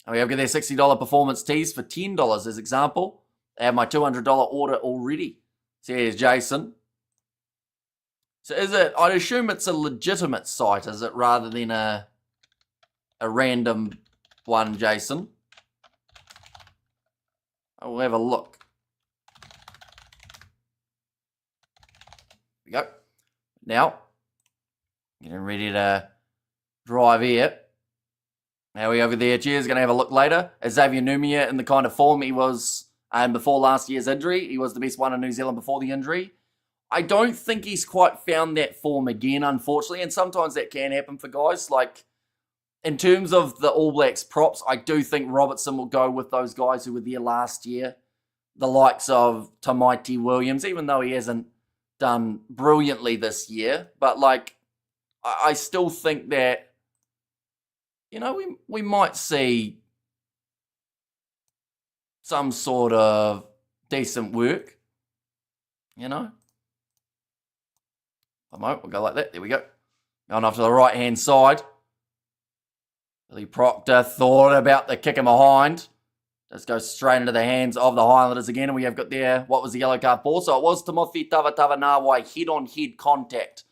We have got their $60 performance tees for $10 as example. I have my $200 order already, says Jason. So is it, I'd assume it's a legitimate site, is it, rather than a random one, Jason? I will have a look. Here we go. Now, getting ready to drive here. Now we over there. Cheers. Going to have a look later. Xavier Numia in the kind of form he was before last year's injury. He was the best one in New Zealand before the injury. I don't think he's quite found that form again, unfortunately. And sometimes that can happen for guys. Like, in terms of the All Blacks props, I do think Robertson will go with those guys who were there last year. The likes of Tamaiti Williams, even though he hasn't done brilliantly this year. But, like, I still think that, you know, we might see some sort of decent work, you know. We'll go like that. There we go. Going off to the right-hand side. Billy Proctor thought about the kick in behind. Just goes straight into the hands of the Highlanders again. And we have got there, what was the yellow card for? So it was Timothy Tavatavanawai head-on-head contact,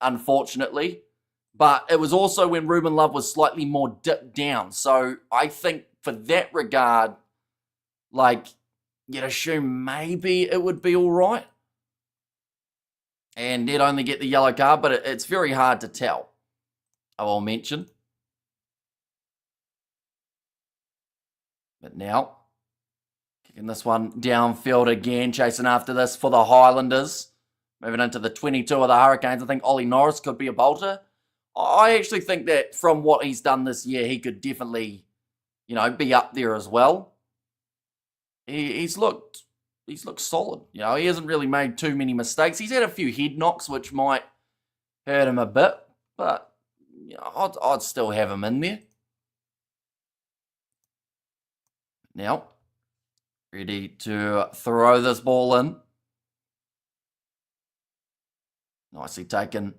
unfortunately. But it was also when Ruben Love was slightly more dipped down. So I think for that regard, like, you'd assume maybe it would be all right. And they'd only get the yellow card, but it's very hard to tell, I will mention. But now, kicking this one downfield again, chasing after this for the Highlanders. Moving into the 22 of the Hurricanes. I think Ollie Norris could be a bolter. I actually think that from what he's done this year, he could definitely, you know, be up there as well. He's looked solid. You know, he hasn't really made too many mistakes. He's had a few head knocks, which might hurt him a bit, but you know, I'd still have him in there. Now, ready to throw this ball in. Nicely taken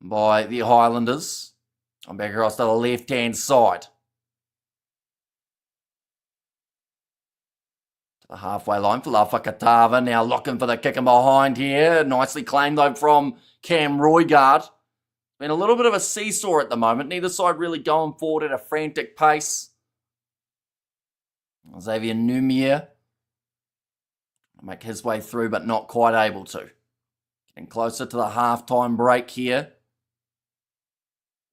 by the Highlanders. I'm back across to the left-hand side. To the halfway line for Lafakatava. Now looking for the kick in behind here. Nicely claimed, though, from Cam Roigard. Been a little bit of a seesaw at the moment. Neither side really going forward at a frantic pace. Xavier Numia make his way through, but not quite able to. Getting closer to the halftime break here.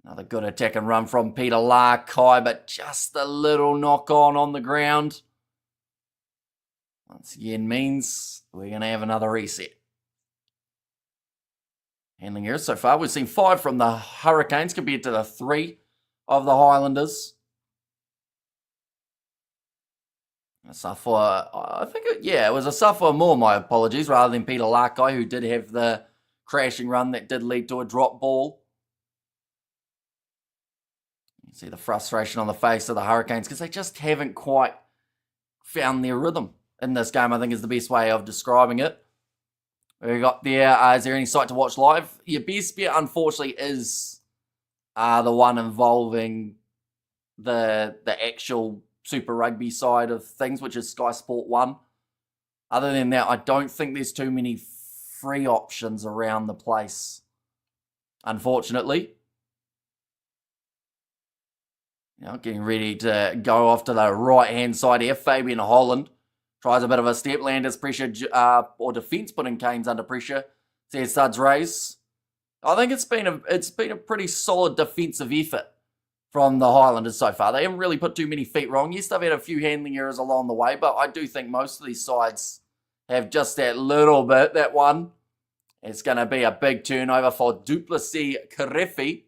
Another good attack and run from Peter Lakai, but just a little knock on the ground. Once again means we're going to have another reset. handling errors so far. We've seen 5 from the Hurricanes compared to the 3 of the Highlanders. A suffer, I think, it was a suffer more, my apologies, rather than Peter Lakai, who did have the crashing run that did lead to a drop ball. You see the frustration on the face of the Hurricanes because they just haven't quite found their rhythm in this game, I think is the best way of describing it. We got there, is there any site to watch live? Your best bet, unfortunately, is the one involving the actual Super Rugby side of things, which is Sky Sport 1. Other than that, I don't think there's too many free options around the place, unfortunately. Now getting ready to go off to the right-hand side here. Fabian Holland tries a bit of a step. Landers pressure, or defence putting Canes under pressure. Says Suds raise. I think it's been a pretty solid defensive effort from the Highlanders so far. They haven't really put too many feet wrong. Yes, they've had a few handling errors along the way, but I do think most of these sides have just that little bit. That one, it's going to be a big turnover for Duplessis Karefi.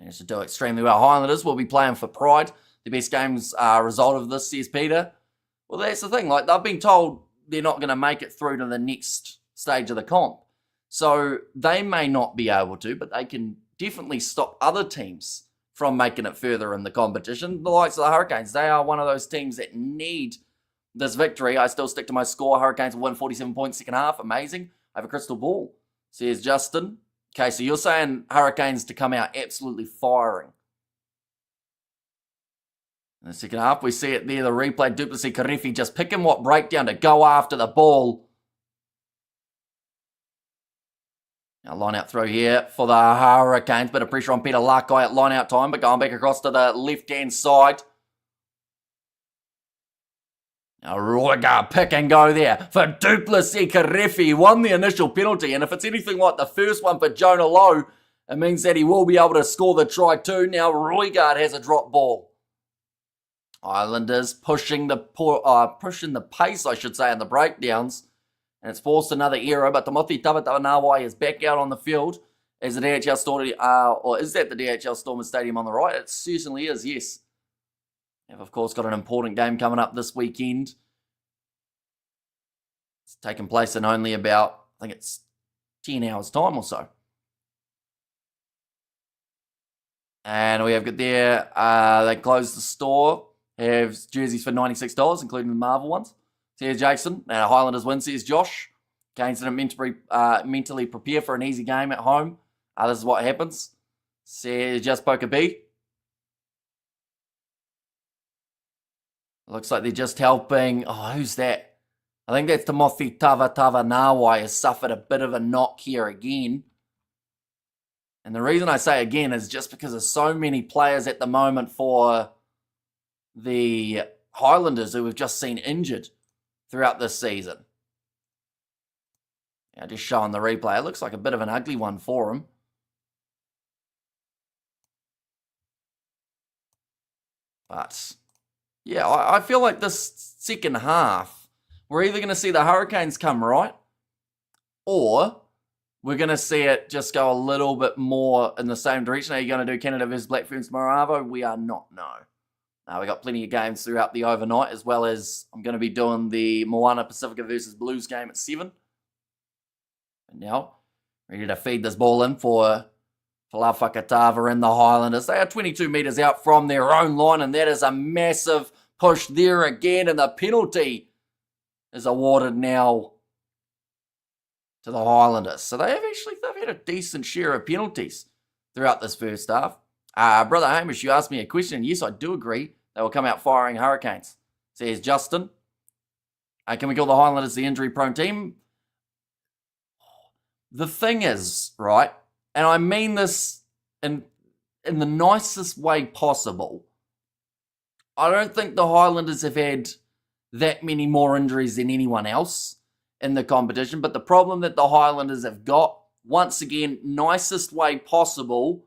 Managed to do extremely well. Highlanders will be playing for pride. The best game's result of this, says Peter. Well, that's the thing. Like, they've been told they're not going to make it through to the next stage of the comp. So they may not be able to, but they can definitely stop other teams from making it further in the competition. The likes of the Hurricanes, they are one of those teams that need this victory. I still stick to my score. Hurricanes will win 47 points second half. Amazing. I have a crystal ball, says Justin. Okay, so you're saying Hurricanes to come out absolutely firing. In the second half, we see it there, the replay. Duplessis Karefi just picking what breakdown to go after the ball. Now line out throw here for the Hurricanes. Bit of pressure on Peter Lakai at line out time, but going back across to the left-hand side. Now Royga pick and go there for Duplessis Karefi. Won the initial penalty, and if it's anything like the first one for Jonah Lowe, it means that he will be able to score the try too. Now Roygaard has a drop ball. Islanders pushing the pace, I should say, in the breakdowns. And it's forced another error, but Timothy Tavatavanawa is back out on the field as the DHL Storm, or is that the DHL Storm Stadium on the right? It certainly is, yes. They've, of course, got an important game coming up this weekend. It's taking place in only about, I think it's 10 hours' time or so. And we have got there, they closed the store, have jerseys for $96, including the Marvel ones. Says Jason, and Highlanders win, says Josh. Canes didn't mentally prepare for an easy game at home. This is what happens. Says Just Poker B. Looks like they're just helping. Oh, who's that? I think that's Timothy Tavatavanawa has suffered a bit of a knock here again. And the reason I say again is just because there's so many players at the moment for the Highlanders who we've just seen injured throughout this season. Now just showing the replay. It looks like a bit of an ugly one for him. But yeah, I feel like this second half, we're either going to see the Hurricanes come right, or we're going to see it just go a little bit more in the same direction. Are you going to do Canada versus Black Ferns tomorrow, Arvo? We are not, no. We got plenty of games throughout the overnight, as well as I'm going to be doing the Moana Pacifica versus Blues game at 7. And now, ready to feed this ball in for Falafakatava and the Highlanders. They are 22 metres out from their own line, and that is a massive push there again, and the penalty is awarded now to the Highlanders. So they've had a decent share of penalties throughout this first half. Brother Hamish, you asked me a question. Yes, I do agree. They will come out firing Hurricanes, says Justin. Can we call the Highlanders the injury-prone team? The thing is, right, and I mean this in the nicest way possible, I don't think the Highlanders have had that many more injuries than anyone else in the competition. But the problem that the Highlanders have got, once again, nicest way possible,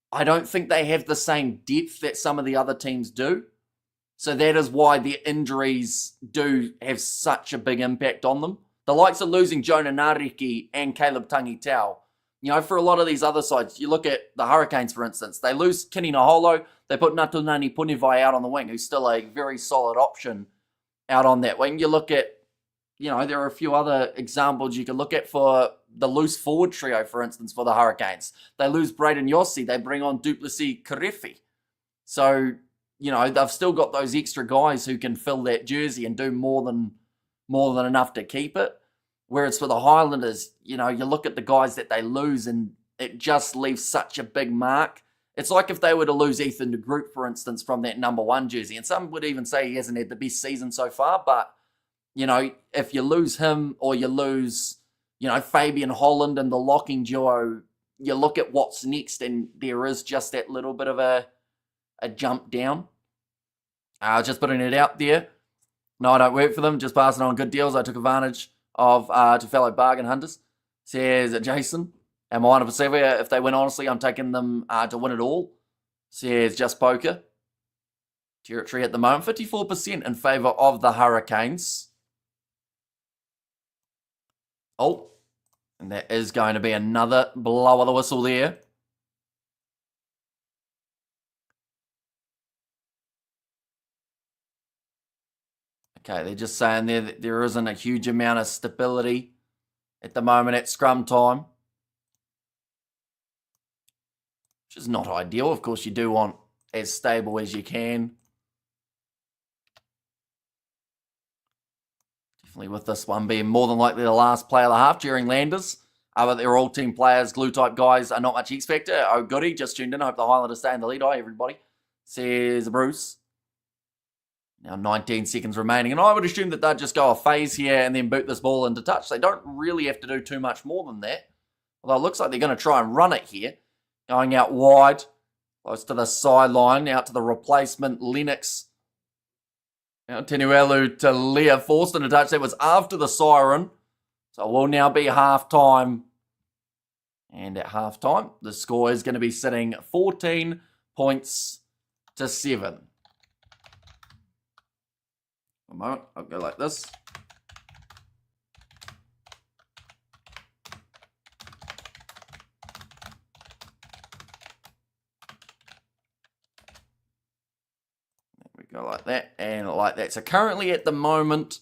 I don't think they have the same depth that some of the other teams do. So that is why their injuries do have such a big impact on them. The likes of losing Jonah Nariki and Caleb Tangi Tau. You know, for a lot of these other sides, you look at the Hurricanes, for instance. They lose Kini Naholo. They put Natunani Punivai out on the wing, who's still a very solid option out on that wing. You look at, you know, there are a few other examples you can look at for the loose forward trio, for instance, for the Hurricanes. They lose Braden Yossi. They bring on Duplessis Karefi. So, you know, they've still got those extra guys who can fill that jersey and do more than enough to keep it. Whereas for the Highlanders, you know, you look at the guys that they lose and it just leaves such a big mark. It's like if they were to lose Ethan de Groot, for instance, from that number 1 jersey. And some would even say he hasn't had the best season so far. But, you know, if you lose him or you lose, you know, Fabian Holland and the locking duo, you look at what's next and there is just that little bit of a jump down. Just putting it out there. No, I don't work for them. Just passing on good deals. I took advantage of to fellow bargain hunters, says Jason. And Moana Pacific, if they win honestly, I'm taking them to win it all, says Just Poker. Territory at the moment, 54% in favour of the Hurricanes. Oh, and that is going to be another blow of the whistle there. Okay, they're just saying there that there isn't a huge amount of stability at the moment at scrum time, which is not ideal. Of course, you do want as stable as you can. Definitely with this one being more than likely the last play of the half during Landers. But they're all team players, glue-type guys, are not much X factor. Oh, goody, just tuned in. I hope the Highlanders stay in the lead. Hi, everybody, says Bruce. Now 19 seconds remaining, and I would assume that they'd just go a phase here and then boot this ball into touch. They don't really have to do too much more than that. Although it looks like they're going to try and run it here. Going out wide, close to the sideline, out to the replacement, Lennox. Now Tenuelu to Leah, forced into touch. That was after the siren. So it will now be half-time. And at half-time, the score is going to be sitting 14 points to 7. A moment, I'll go like this. There we go, like that, and like that. So currently at the moment,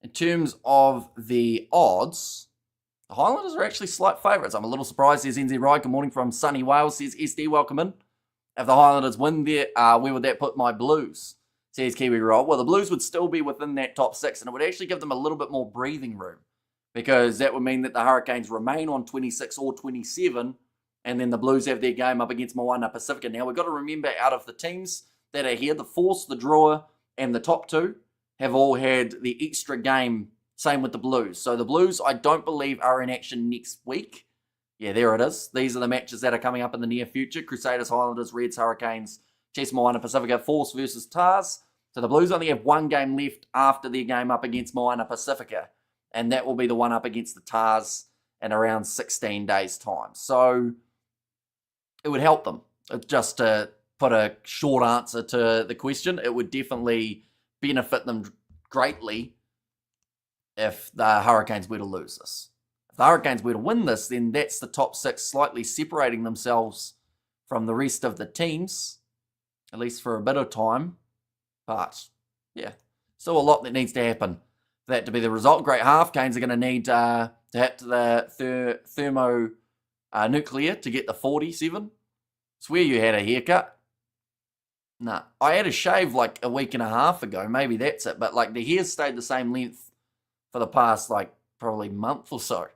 in terms of the odds, the Highlanders are actually slight favourites. I'm a little surprised. Says NZ Ride. Good morning from sunny Wales. Says SD, welcome in. If the Highlanders win there, where would that put my Blues? Says Kiwi Rob. Well, the Blues would still be within that top 6, and it would actually give them a little bit more breathing room, because that would mean that the Hurricanes remain on 26 or 27, and then the Blues have their game up against Moana Pacifica. Now, we've got to remember, out of the teams that are here, the Force, the Drawer, and the top 2 have all had the extra game. Same with the Blues. So the Blues, I don't believe, are in action next week. Yeah, there it is. These are the matches that are coming up in the near future. Crusaders, Highlanders, Reds, Hurricanes, Chiefs, Moana Pacifica, Force versus Tars. So the Blues only have one game left after their game up against Moana Pacifica. And that will be the one up against the Tars in around 16 days' time. So it would help them. Just to put a short answer to the question, it would definitely benefit them greatly if the Hurricanes were to lose this. If the Hurricanes were to win this, then that's the top 6 slightly separating themselves from the rest of the teams, at least for a bit of time. But, yeah, still a lot that needs to happen for that to be the result. Great half. Canes are going to need to hit the thermonuclear to get the 47. Swear you had a haircut. Nah, I had a shave like a week and a half ago. Maybe that's it. But, like, the hair stayed the same length for the past, like, probably month or so.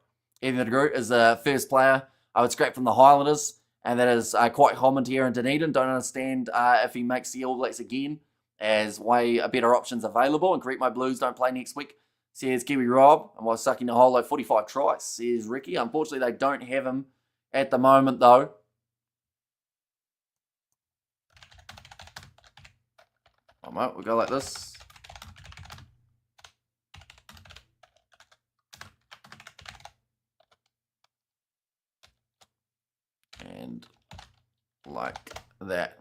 Ethan de Groot is the first player I would scrap from the Highlanders, and that is quite common here in Dunedin. Don't understand if he makes the All Blacks again, as way better options available. And correct, my Blues don't play next week, says Kiwi Rob. And while sucking the whole 45 tries, says Ricky. Unfortunately, they don't have him at the moment, though. All right, we'll go like this. And like that.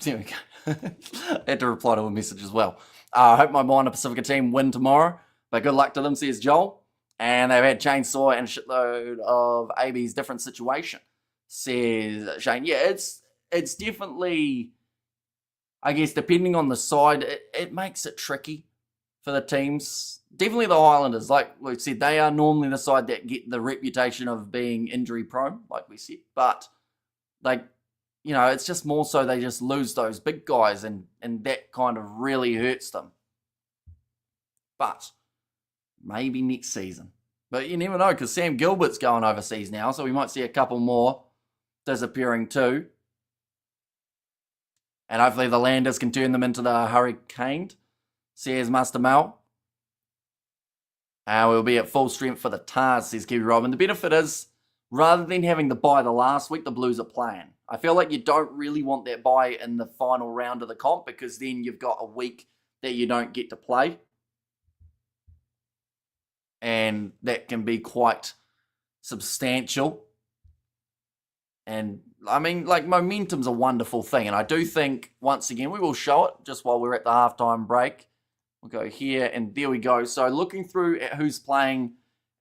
There we go. I had to reply to a message as well. I hope my Moana Pacifica team win tomorrow, but good luck to them, says Joel. And they've had Chainsaw and a shitload of AB's different situation, says Shane. Yeah, it's definitely, I guess, depending on the side, it makes it tricky for the teams. Definitely the Highlanders, like we said, they are normally the side that get the reputation of being injury prone, like we said. But, like, you know, it's just more so they just lose those big guys, and that kind of really hurts them. But maybe next season. But you never know, because Sam Gilbert's going overseas now, so we might see a couple more disappearing too. And hopefully the Landers can turn them into the Hurricane, says Master Mel. We'll be at full strength for the Tars, says Kiwi Rob. And the benefit is, rather than having the bye the last week, the Blues are playing. I feel like you don't really want that bye in the final round of the comp, because then you've got a week that you don't get to play. And that can be quite substantial. And, I mean, like, momentum's a wonderful thing. And I do think, once again, we will show it just while we're at the halftime break. We'll go here, and there we go. So, looking through at who's playing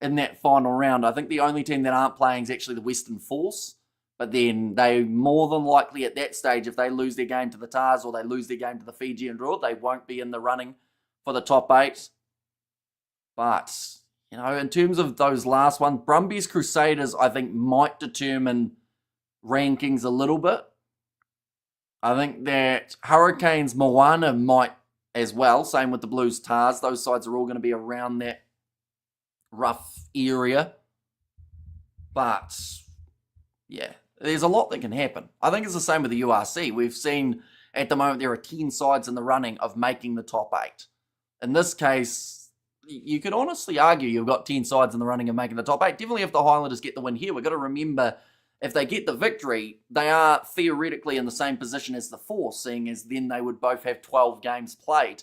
in that final round, I think the only team that aren't playing is actually the Western Force. But then they more than likely at that stage, if they lose their game to the Tars or they lose their game to the Fijian Roar, they won't be in the running for the top 8. But, you know, in terms of those last ones, Brumbies Crusaders, I think, might determine rankings a little bit. I think that Hurricanes Moana might as well. Same with the Blues Tars. Those sides are all going to be around that rough area. But, yeah, there's a lot that can happen. I think it's the same with the URC. We've seen at the moment there are 10 sides in the running of making the top 8. In this case, you could honestly argue you've got 10 sides in the running of making the top 8. Definitely if the Highlanders get the win here, we've got to remember, if they get the victory, they are theoretically in the same position as the Force, seeing as then they would both have 12 games played.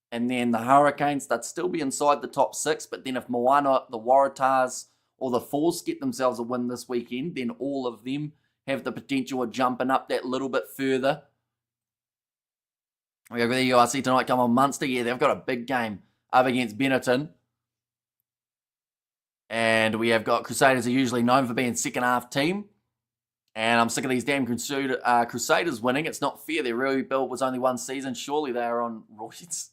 And then the Hurricanes, they'd still be inside the top 6, but then if Moana, the Waratahs, or the Force get themselves a win this weekend, then all of them have the potential of jumping up that little bit further. We have the URC tonight, come on, Munster. Yeah, they've got a big game up against Benetton. And we have got Crusaders are usually known for being second half team. And I'm sick of these damn Crusaders winning. It's not fair. Their rebuild was only one season. Surely they are on roids.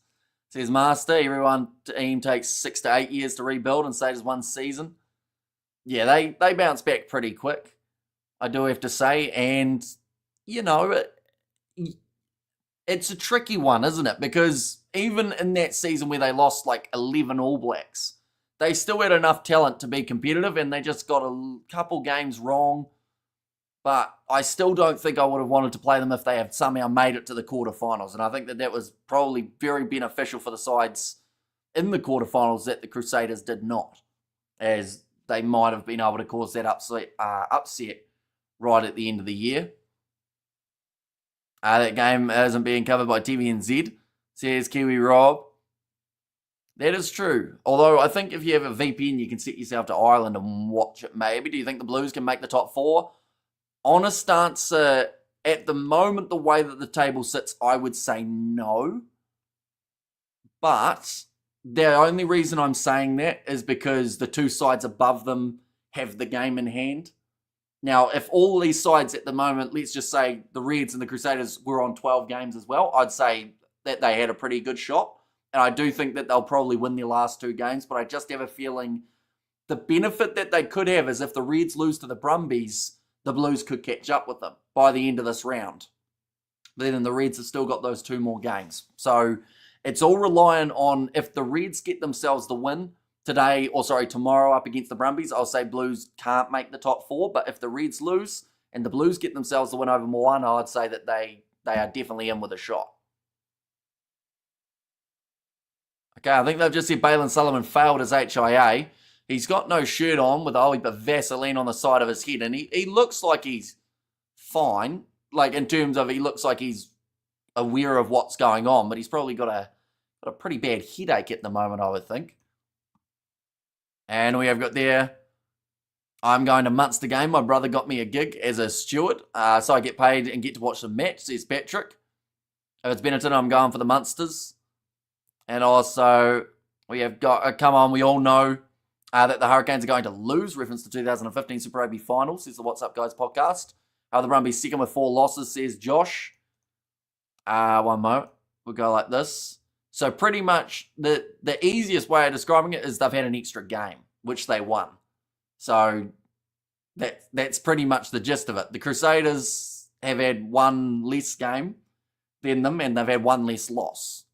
Says Master, everyone team takes 6 to 8 years to rebuild, and Crusaders one season. Yeah, they bounce back pretty quick, I do have to say. And, you know, it's a tricky one, isn't it? Because even in that season where they lost like 11 All Blacks, they still had enough talent to be competitive, and they just got a couple games wrong. But I still don't think I would have wanted to play them if they had somehow made it to the quarterfinals. And I think that was probably very beneficial for the sides in the quarterfinals that the Crusaders did not, as they might have been able to cause that upset right at the end of the year. That game isn't being covered by TVNZ, says Kiwi Rob. That is true. Although I think if you have a VPN, you can set yourself to Ireland and watch it maybe. Do you think the Blues can make the top 4? Honest answer, at the moment, the way that the table sits, I would say no. But the only reason I'm saying that is because the two sides above them have the game in hand. Now, if all these sides at the moment, let's just say the Reds and the Crusaders were on 12 games as well, I'd say that they had a pretty good shot. And I do think that they'll probably win their last 2 games, but I just have a feeling the benefit that they could have is if the Reds lose to the Brumbies, the Blues could catch up with them by the end of this round. But then the Reds have still got those 2 more games. So it's all relying on if the Reds get themselves the win tomorrow up against the Brumbies, I'll say Blues can't make the top 4. But if the Reds lose and the Blues get themselves the win over Moana, I'd say that they are definitely in with a shot. Okay, I think they've just said Balin Sullivan failed his HIA. He's got no shirt on with a whole heap of Vaseline on the side of his head, and he looks like he's fine, like in terms of he looks like he's aware of what's going on, but he's probably got a pretty bad headache at the moment, I would think. And we have got there I'm going to Munster game. My brother got me a gig as a steward, so I get paid and get to watch the match, says Patrick. If it's Benetton, I'm going for the Munsters. And also, we have got, come on, we all know that the Hurricanes are going to lose, reference to 2015 Super Rugby Final, says the What's Up Guys podcast. The Brumbies second with 4 losses, says Josh. One moment. We'll go like this. So pretty much the easiest way of describing it is they've had an extra game, which they won. So that's pretty much the gist of it. The Crusaders have had one less game than them, and they've had one less loss.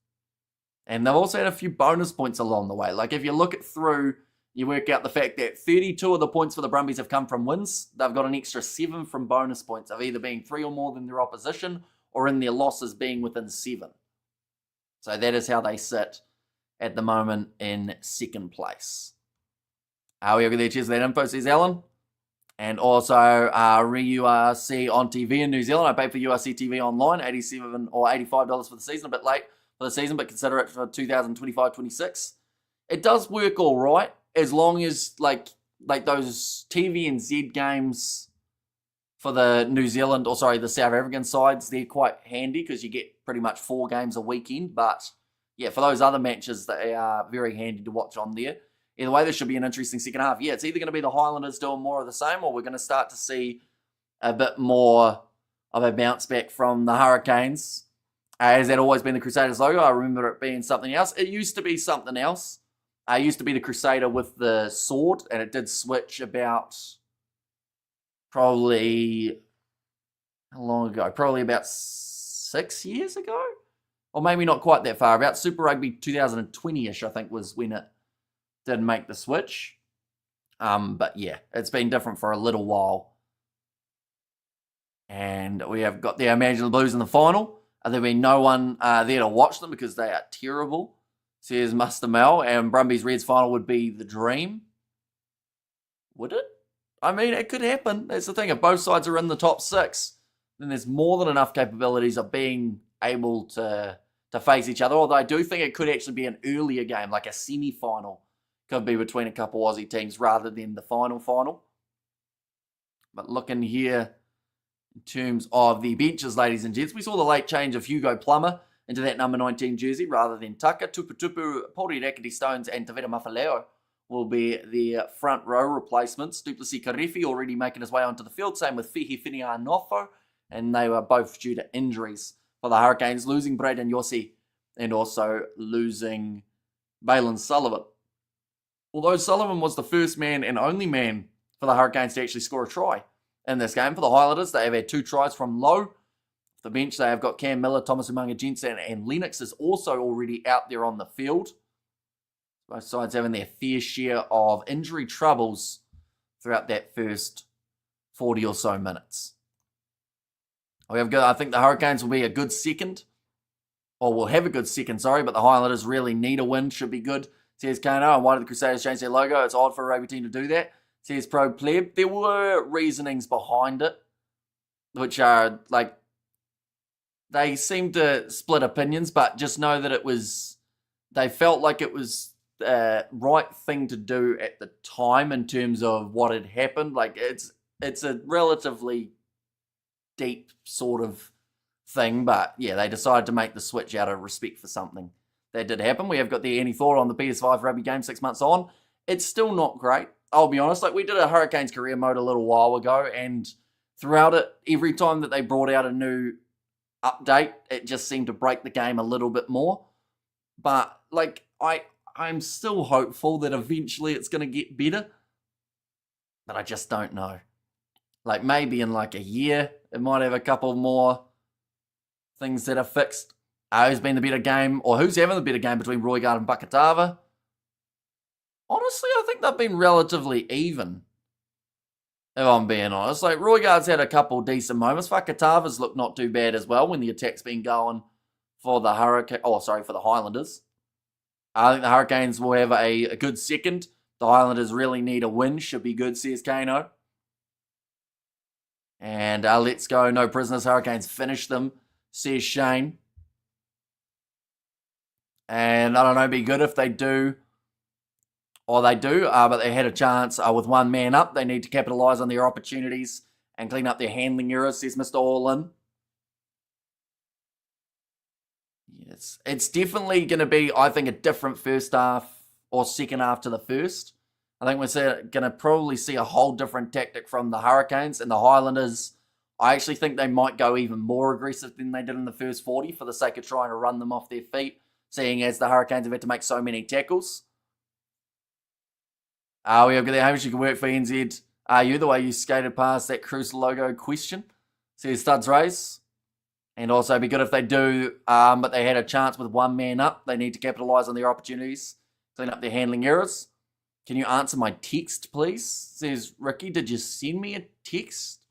And they've also had a few bonus points along the way. Like if you look it through, you work out the fact that 32 of the points for the Brumbies have come from wins. They've got an extra 7 from bonus points of either being 3 or more than their opposition, or in their losses being within 7. So that is how they sit at the moment in second place. We have there, cheers for that info, says Alan. And also, URC on TV in New Zealand. I paid for URC TV online, $87 or $85 for the season, a bit late for the season, but consider it for 2025-26. It does work all right, as long as, like those TVNZ games for the New Zealand, the South African sides, they're quite handy because you get pretty much 4 games a weekend. But yeah, for those other matches, they are very handy to watch on there. Either way, this should be an interesting second half. Yeah, it's either going to be the Highlanders doing more of the same, or we're going to start to see a bit more of a bounce back from the Hurricanes. Has that always been the Crusaders logo? I remember it being something else. It used to be something else. It used to be the Crusader with the sword, and it did switch about probably, how long ago? Probably about 6 years ago? Or maybe not quite that far. About Super Rugby 2020-ish, I think, was when it did make the switch. But yeah, it's been different for a little while. And we have got the Imagine the Blues in the final. There'll be no one there to watch them because they are terrible, says Muster Mel. And Brumbies Reds final would be the dream. Would it? I mean, it could happen. That's the thing. If both sides are in the top 6, then there's more than enough capabilities of being able to face each other. Although I do think it could actually be an earlier game, like a semi-final. Could be between a couple Aussie teams rather than the final. But looking here in terms of the benches, ladies and gents, we saw the late change of Hugo Plummer into that number 19 jersey rather than Tucker. Tuputupu, Pori Rakiti Stones and Taveta Mafaleo will be the front row replacements. Duplessis Karefi already making his way onto the field. Same with Fihi Finianofo. And they were both due to injuries for the Hurricanes, losing Braden Yossi and also losing Balin Sullivan. Although Sullivan was the first man and only man for the Hurricanes to actually score a try in this game. For the Highlanders, they have had 2 tries from Lowe. The bench, they have got Cam Miller, Thomas Umanga Jensen, and Lennox is also already out there on the field. Both sides having their fair share of injury troubles throughout that first 40 or so minutes. I think the Hurricanes will be a good second, or will have a good second, but the Highlanders really need a win, should be good. Says Kano, and why did the Crusaders change their logo? It's odd for a rugby team to do that. Says Pro Pleb. There were reasonings behind it, which are like, they seem to split opinions, but just know that they felt like it was the right thing to do at the time in terms of what had happened. Like it's a relatively deep sort of thing, but yeah, they decided to make the switch out of respect for something that did happen. We have got the Any Thought on the PS5 rugby game 6 months on. It's still not great, I'll be honest. Like, we did a Hurricanes career mode a little while ago, and throughout it, every time that they brought out a new update, it just seemed to break the game a little bit more. But like, I'm still hopeful that eventually it's going to get better, but I just don't know. Like, maybe in like a year, it might have a couple more things that are fixed. Who's been the better game, or who's having the better game between Roigard and Bakatava? Honestly, I think they've been relatively even, if I'm being honest. Like, Roigard's had a couple decent moments. Bakatava's looked not too bad as well when the attack's been going for the for the Highlanders. I think the Hurricanes will have a good second. The Highlanders really need a win. Should be good, says Kano. And let's go, no prisoners. Hurricanes finish them, says Shane. And I don't know, be good if they do. Or they do, but they had a chance with one man up. They need to capitalise on their opportunities and clean up their handling errors, says Mr. All-In. Yes, it's definitely going to be, I think, a different first half or second half to the first. I think we're going to probably see a whole different tactic from the Hurricanes and the Highlanders. I actually think they might go even more aggressive than they did in the first 40 for the sake of trying to run them off their feet, seeing as the Hurricanes have had to make so many tackles. We have got the Hamish, you can work for NZ. Are you the way you skated past that Cruise logo question? Says Studs Race. And also, it'd be good if they do, but they had a chance with one man up. They need to capitalise on their opportunities, clean up their handling errors. Can you answer my text, please? Says Ricky, did you send me a text?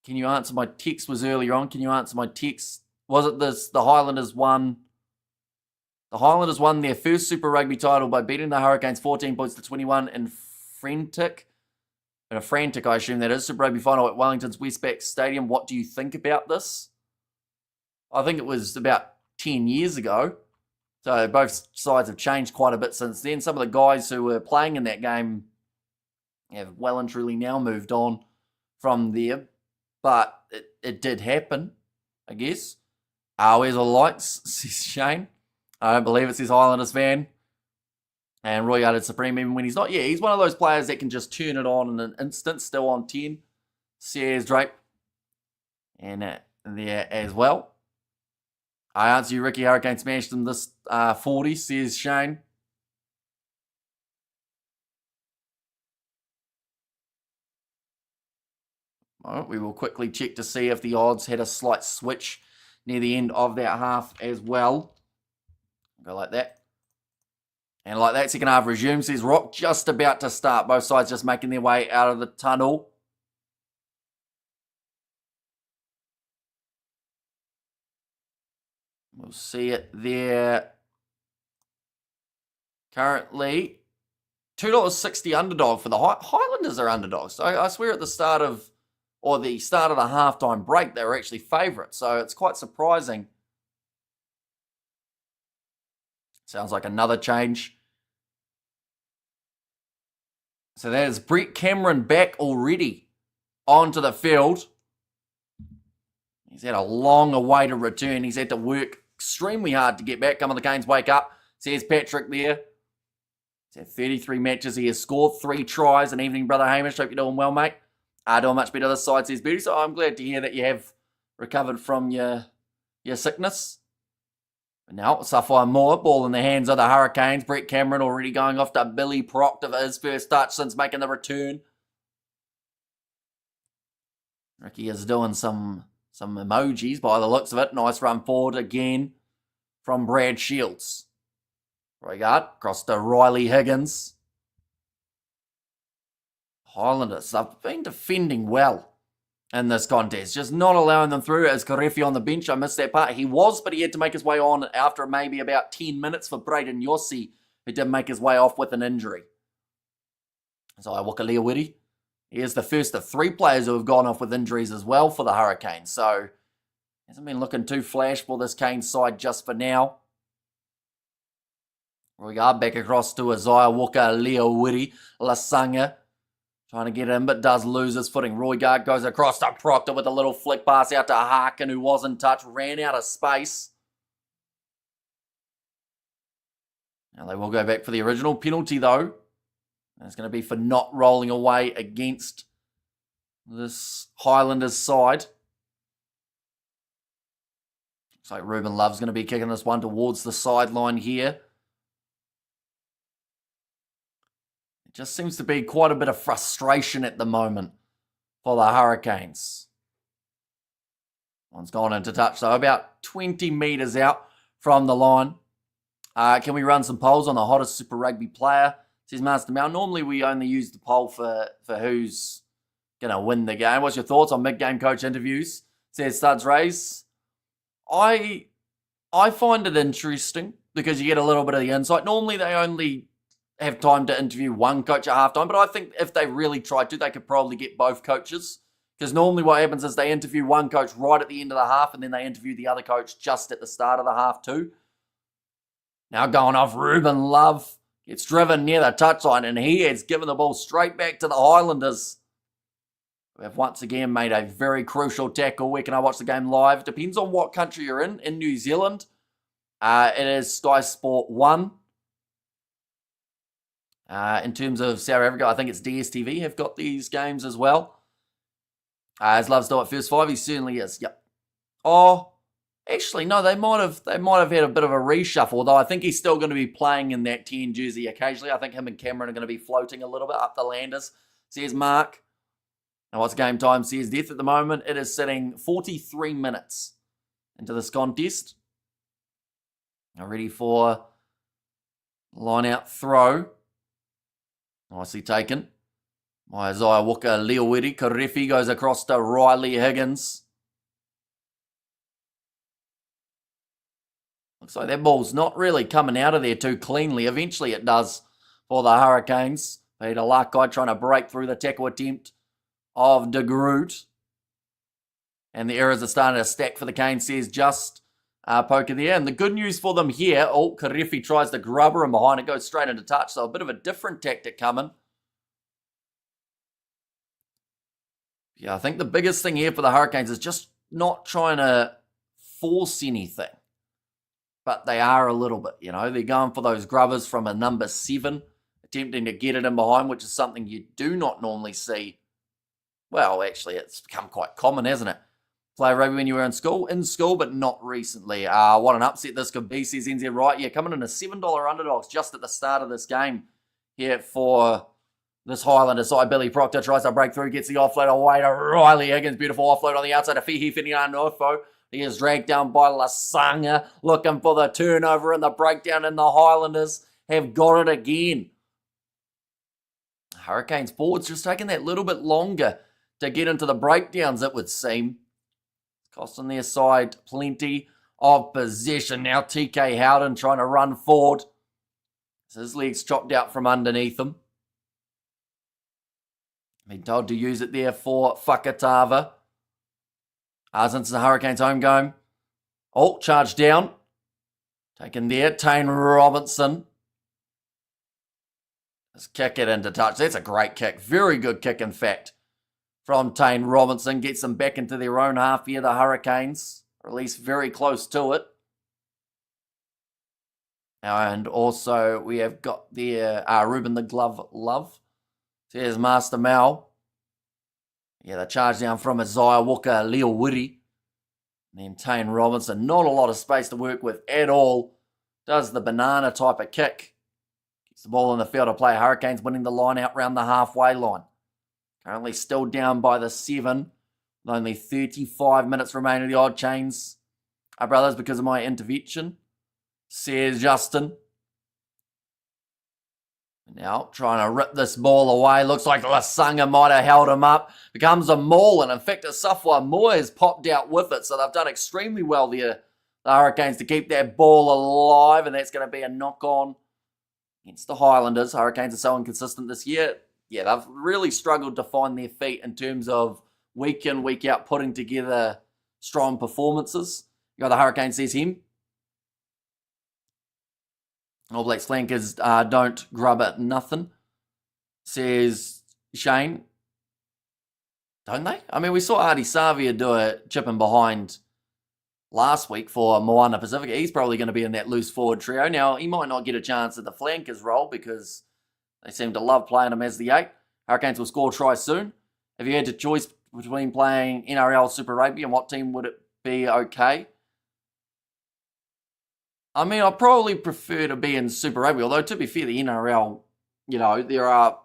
Can you answer my text? Was earlier on. Can you answer my text? Was it this? The Highlanders won. The Highlanders won their first Super Rugby title by beating the Hurricanes 14 points to 21 in frantic, I assume that is, Super Rugby final at Wellington's Westpac Stadium. What do you think about this? I think it was about 10 years ago. So both sides have changed quite a bit since then. Some of the guys who were playing in that game have well and truly now moved on from there. But it did happen, I guess. Where's the lights, says Shane. I don't believe it's his Highlanders fan. And Roy added Supreme even when he's not. Yeah, he's one of those players that can just turn it on in an instant, still on 10. Says Drake. And there as well. I answer you, Ricky. Hurricane smashed them this 40, says Shane. Well, we will quickly check to see if the odds had a slight switch near the end of that half as well. Go like that. And like that, second half resumes. Says Rock just about to start. Both sides just making their way out of the tunnel. We'll see it there. Currently, $2.60 underdog for the Highlanders are underdogs. So I swear at the start of, or the start of the halftime break, they were actually favourites. So it's quite surprising. Sounds like another change. So there's Brett Cameron back already onto the field. He's had a long awaited return. He's had to work extremely hard to get back. Come on, the Canes wake up. Says Patrick there. He's had 33 matches. He has scored 3 tries. An evening, brother Hamish. Hope you're doing well, mate. Doing much better this side, says Beauty. So I'm glad to hear that you have recovered from your sickness. Now, Sapphire Moore, ball in the hands of the Hurricanes. Brett Cameron already going off to Billy Proctor for his first touch since making the return. Ricky is doing some emojis by the looks of it. Nice run forward again from Brad Shields. Regard, across to Riley Higgins. Highlanders have been defending well in this contest, just not allowing them through. As Karefi on the bench, I missed that part. He was, but he had to make his way on after maybe about 10 minutes for Braden Yossi, who did make his way off with an injury. So Wakalea Wiri, he is the first of 3 players who have gone off with injuries as well for the Hurricanes. So hasn't been looking too flash for this Canes side just for now. We go back across to Isaiah Walker, Leo Wiri, Lasanga. Trying to get in, but does lose his footing. Roygard goes across to Proctor with a little flick pass out to Harkin, who was in touch, ran out of space. Now they will go back for the original penalty, though. And it's going to be for not rolling away against this Highlanders side. Looks like Ruben Love's going to be kicking this one towards the sideline here. It just seems to be quite a bit of frustration at the moment for the Hurricanes. One's gone into touch, so about 20 metres out from the line. Can we run some polls on the hottest Super Rugby player? Says Master Mal. Normally we only use the poll for who's going to win the game. What's your thoughts on mid-game coach interviews? Says Studs Rays. I find it interesting because you get a little bit of the insight. Normally they only have time to interview one coach at halftime, but I think if they really tried to, they could probably get both coaches. Because normally what happens is they interview one coach right at the end of the half, and then they interview the other coach just at the start of the half too. Now going off Ruben Love, Gets driven near the touchline, and he has given the ball straight back to the Highlanders. We have once again made a very crucial tackle. Where can I watch the game live? Depends on what country you're in. In New Zealand, it is Sky Sport 1. In terms of South Africa, I think it's DSTV have got these games as well. As Love's still at first 5, he certainly is. Yep. Oh, actually, no, they might have had a bit of a reshuffle, although I think he's still going to be playing in that 10 jersey occasionally. I think him and Cameron are going to be floating a little bit up the Landers, says Mark. Now, what's game time, says Death at the moment? It is sitting 43 minutes into this contest. Now ready for line-out throw. Nicely taken. Isaiah Walker, Leo Wiri, Karefi goes across to Riley Higgins. Looks like that ball's not really coming out of there too cleanly. Eventually it does for the Hurricanes. Peter Lakai trying to break through the tackle attempt of De Groot. And the errors are starting to stack for the Canes, says just poker there. And the good news for them here, Karefi tries to grubber him behind. It goes straight into touch. So a bit of a different tactic coming. Yeah, I think the biggest thing here for the Hurricanes is just not trying to force anything. But they are a little bit, They're going for those grubbers from a number 7, attempting to get it in behind, which is something you do not normally see. Well, actually, it's become quite common, hasn't it? Play rugby when you were in school, but not recently. What an upset this could be, says NZ Right. Yeah, coming in a $7 underdogs just at the start of this game here for this Highlander side. Billy Proctor tries to break through, gets the offload away to Riley Higgins. Beautiful offload on the outside of Fihi Finianofo. He is dragged down by Lasanga, looking for the turnover and the breakdown, and the Highlanders have got it again. Hurricanes forwards just taking that little bit longer to get into the breakdowns, it would seem. Costing their side plenty of possession. Now TK Howden trying to run forward. His legs chopped out from underneath him. Been told to use it there for Fakatava. Since the Hurricanes home game. Charged down. Taken there. Tane Robinson. Let's kick it into touch. That's a great kick. Very good kick, in fact, from Tane Robinson. Gets them back into their own half here, the Hurricanes. Or at least very close to it. And also we have got there Ruben the Glove Love. There's Master Mal. Yeah, the charge down from Isaiah Walker, Leo Wiri. And then Tane Robinson. Not a lot of space to work with at all. Does the banana type of kick. Gets the ball in the field to play. Hurricanes winning the line out round the halfway line. Currently still down by the 7. With only 35 minutes remaining of the odd chains. Brothers, because of my intervention, says Justin. Now trying to rip this ball away. Looks like Lasanga might have held him up. Becomes a maul, and in fact Asafwa Moore has popped out with it. So they've done extremely well there, the Hurricanes, to keep that ball alive. And that's going to be a knock-on against the Highlanders. Hurricanes are so inconsistent this year. Yeah, they've really struggled to find their feet in terms of week in, week out, putting together strong performances. You got the Hurricanes, says him. All Blacks flankers don't grub at nothing, says Shane. Don't they? I mean, we saw Artie Savia do a chip in behind last week for Moana Pacific. He's probably going to be in that loose forward trio. Now, he might not get a chance at the flankers role because they seem to love playing him as the 8. Hurricanes will score try soon. If you had to choice between playing NRL Super Rugby and what team would it be okay? I mean, I probably prefer to be in Super Rugby, although to be fair, the NRL, there are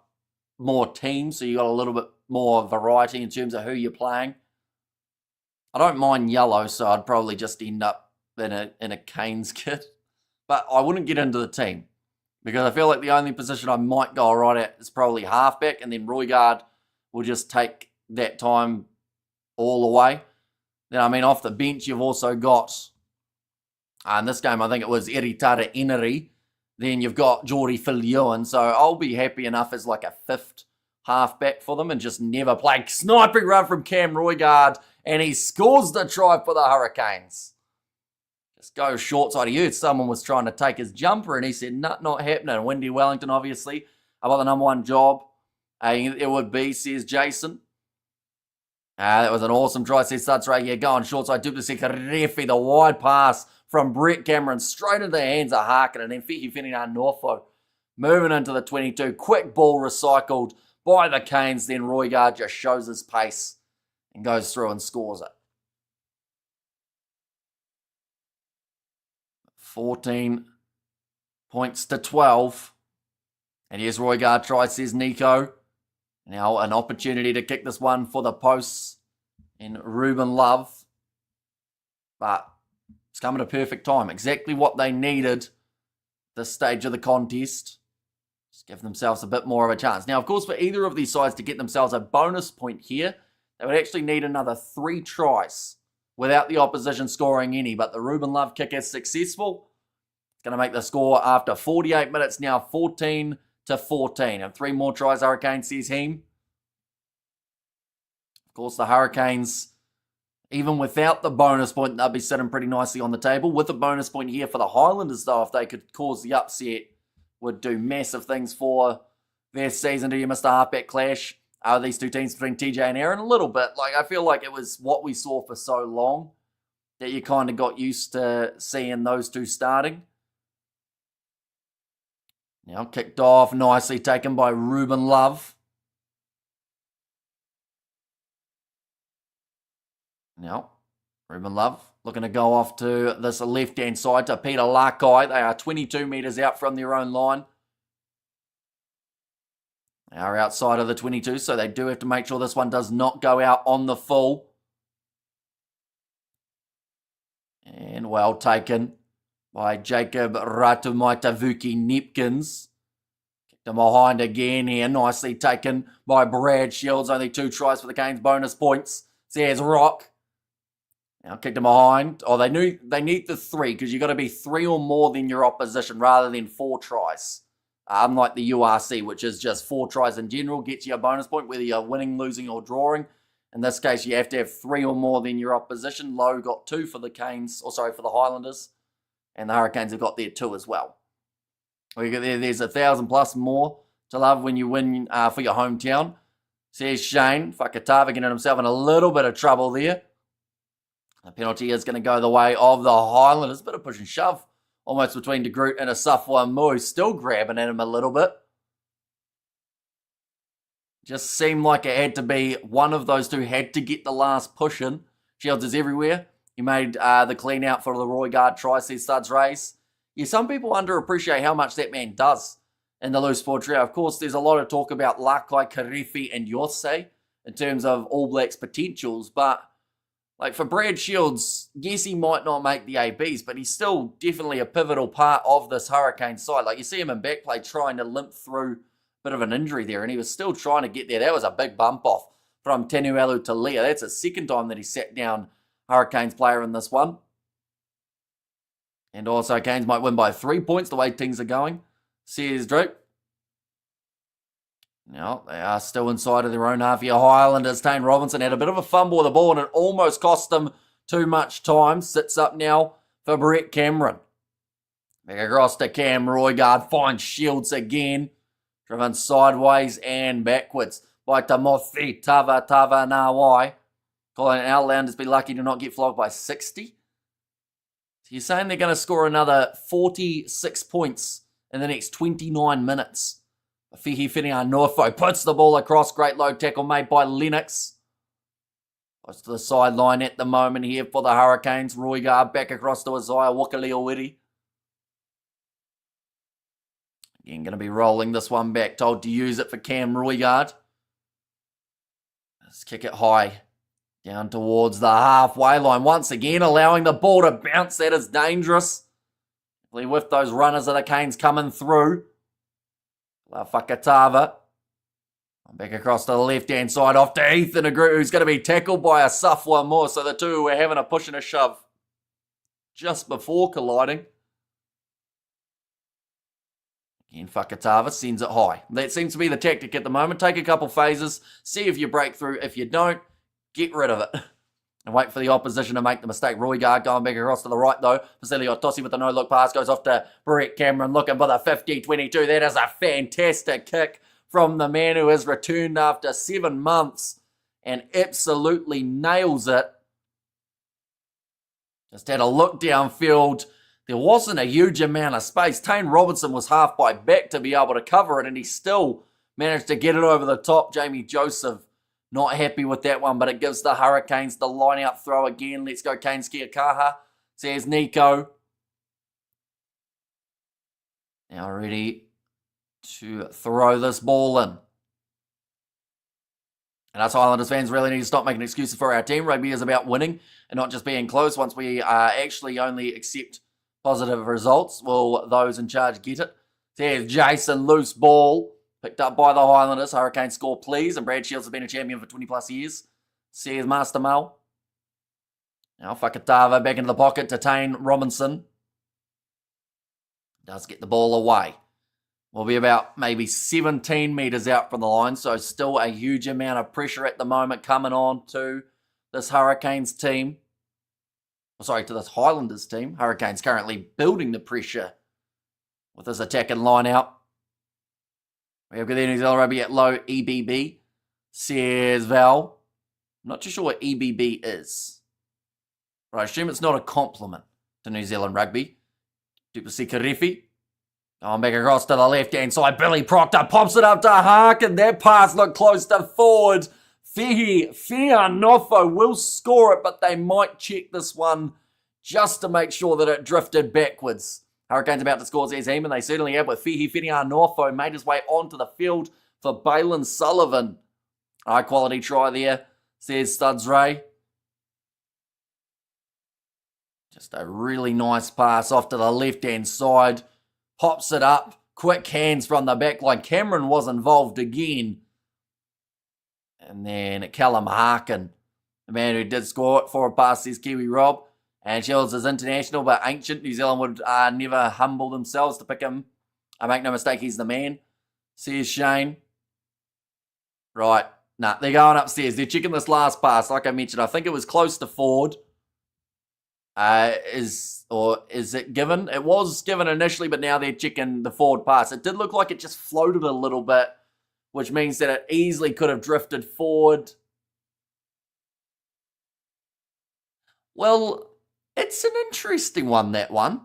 more teams, so you got a little bit more variety in terms of who you're playing. I don't mind yellow, so I'd probably just end up in a Canes kit. But I wouldn't get into the team because I feel like the only position I might go all right at is probably halfback, and then Roygaard will just take that time all the way. Then, I mean, off the bench, you've also got... in this game, I think it was Eritara Enery. Then you've got Geordie Filiuan. So I'll be happy enough as like a 5th halfback for them and just never play. Sniping run from Cam Roygaard. And he scores the try for the Hurricanes. Just go short side. He heard someone was trying to take his jumper, and he said, "Nah, not happening." Wendy Wellington, obviously, about the number one job. It would be, says Jason. That was an awesome try, says Suds right here. Going short side. Duplessis Karefi, the wide pass from Brett Cameron straight into the hands of Harkin, and then Fihi Ferdinand Norfolk moving into the 22. Quick ball recycled by the Canes. Then Roygaard just shows his pace and goes through and scores it. 14 points to 12. And here's Roygaard try, says Nico. Now an opportunity to kick this one for the posts in Ruben Love. But it's come at a perfect time. Exactly what they needed this stage of the contest. Just give themselves a bit more of a chance. Now, of course, for either of these sides to get themselves a bonus point here, they would actually need another 3 tries without the opposition scoring any. But the Ruben Love kick is successful. It's going to make the score after 48 minutes now 14 to 14. And 3 more tries, Hurricanes, says Heem. Of course, the Hurricanes, even without the bonus point, they'll be sitting pretty nicely on the table. With a bonus point here for the Highlanders, though, if they could cause the upset, would do massive things for their season. Do you miss the halfback clash? These two teams between TJ and Aaron? A little bit. I feel like it was what we saw for so long that you kind of got used to seeing those two starting. Now kicked off, nicely taken by Ruben Love. Now, Ruben Love looking to go off to this left-hand side to Peter Lakai. They are 22 metres out from their own line. They are outside of the 22, so they do have to make sure this one does not go out on the full. And well taken by Jacob Ratumaitavuki Nipkins. Kicked him behind again here. Nicely taken by Brad Shields. Only 2 tries for the Canes. Bonus points. There's Rock. Now kicked him behind. Oh, they need the 3 because you've got to be 3 or more than your opposition rather than 4 tries. Unlike the URC, which is just 4 tries in general, gets you a bonus point whether you're winning, losing, or drawing. In this case, you have to have 3 or more than your opposition. Lowe got 2 for the Canes, for the Highlanders. And the Hurricanes have got their 2 as well. There's 1,000 plus more to love when you win for your hometown. Says Shane. Fakatava getting himself in a little bit of trouble there. The penalty is going to go the way of the Highlanders. Bit of push and shove. Almost between De Groot and Asafwa Mu. Still grabbing at him a little bit. Just seemed like it had to be one of those two had to get the last push in. Shields is everywhere. He made the clean out for the Roygaard try, says Studs Race. Yeah, some people underappreciate how much that man does in the loose ball trio. Of course, there's a lot of talk about Lakai, Karefi, and Yose in terms of All Blacks' potentials. But for Brad Shields, yes, he might not make the ABs, but he's still definitely a pivotal part of this Hurricane side. You see him in back play trying to limp through a bit of an injury there, and he was still trying to get there. That was a big bump off from Tenuelu to Leah. That's the second time that he sat down Hurricanes player in this one. And also, Canes might win by 3 points the way things are going, says Drew. Now, they are still inside of their own half here. Highlanders, Tane Robinson had a bit of a fumble with the ball and it almost cost them too much time. Sits up now for Brett Cameron. Back across to Cam Roygaard. Finds Shields again. Driven sideways and backwards by Tamothi Tavanawai. Calling it Outlanders be lucky to not get flogged by 60. So you're saying they're going to score another 46 points in the next 29 minutes. Fihi Ferdinand Norfolk puts the ball across. Great low tackle made by Lennox. Goes to the sideline at the moment here for the Hurricanes. Roygaard back across to Isaiah Wakaliowiri. Again, going to be rolling this one back. Told to use it for Cam Roygaard. Let's kick it high. Down towards the halfway line. Once again, allowing the ball to bounce. That is dangerous. With those runners of the Canes coming through. La Fakatava. Back across to the left-hand side. Off to Ethan Agru, who's going to be tackled by a Safwa more. So the two were having a push and a shove just before colliding. Again, Fakatava sends it high. That seems to be the tactic at the moment. Take a couple phases. See if you break through. If you don't, get rid of it. And wait for the opposition to make the mistake. Roygaard going back across to the right, though. Vasilio Tossi with the no-look pass goes off to Brett Cameron looking for the 50-22. That is a fantastic kick from the man who has returned after 7 months and absolutely nails it. Just had a look downfield. There wasn't a huge amount of space. Tane Robinson was half by back to be able to cover it, and he still managed to get it over the top. Jamie Joseph not happy with that one, but it gives the Hurricanes the line-out throw again. Let's go, Kane Skiakaha, says Nico. Now ready to throw this ball in. And us Highlanders fans really need to stop making excuses for our team. Rugby is about winning and not just being close. Once we actually only accept positive results, will those in charge get it? There's Jason, loose ball. Picked up by the Highlanders. Hurricanes score, please. And Brad Shields has been a champion for 20 plus years. Says Master Mal. Now Fakatava back into the pocket to Tane Robinson. Does get the ball away. We'll be about maybe 17 metres out from the line. So still a huge amount of pressure at the moment coming on to this Hurricanes team. Sorry, to this Highlanders team. Hurricanes currently building the pressure with this attacking line out. We have the New Zealand Rugby at low EBB, says Val. I'm not too sure what EBB is. But I assume it's not a compliment to New Zealand Rugby. Tupasi Karifi. Going back across to the left-hand side. Billy Proctor pops it up to Harkin. That pass looked close to forward. Fianofo will score it, but they might check this one just to make sure that it drifted backwards. Hurricanes about to score Zazim, and they certainly have, with Fianofo made his way onto the field for Balin Sullivan. High quality try there, says Studs Ray. Just a really nice pass off to the left-hand side. Pops it up. Quick hands from the back line. Cameron was involved again. And then Callum Harkin, the man who did score it for a pass, says Kiwi Rob. And Shields is international, but ancient. New Zealand would never humble themselves to pick him. I make no mistake, he's the man, says Shane. Right. Nah, they're going upstairs. They're checking this last pass. Like I mentioned, I think it was close to Ford. Is it given? It was given initially, but now they're checking the forward pass. It did look like it just floated a little bit, which means that it easily could have drifted forward. Well, it's an interesting one, that one.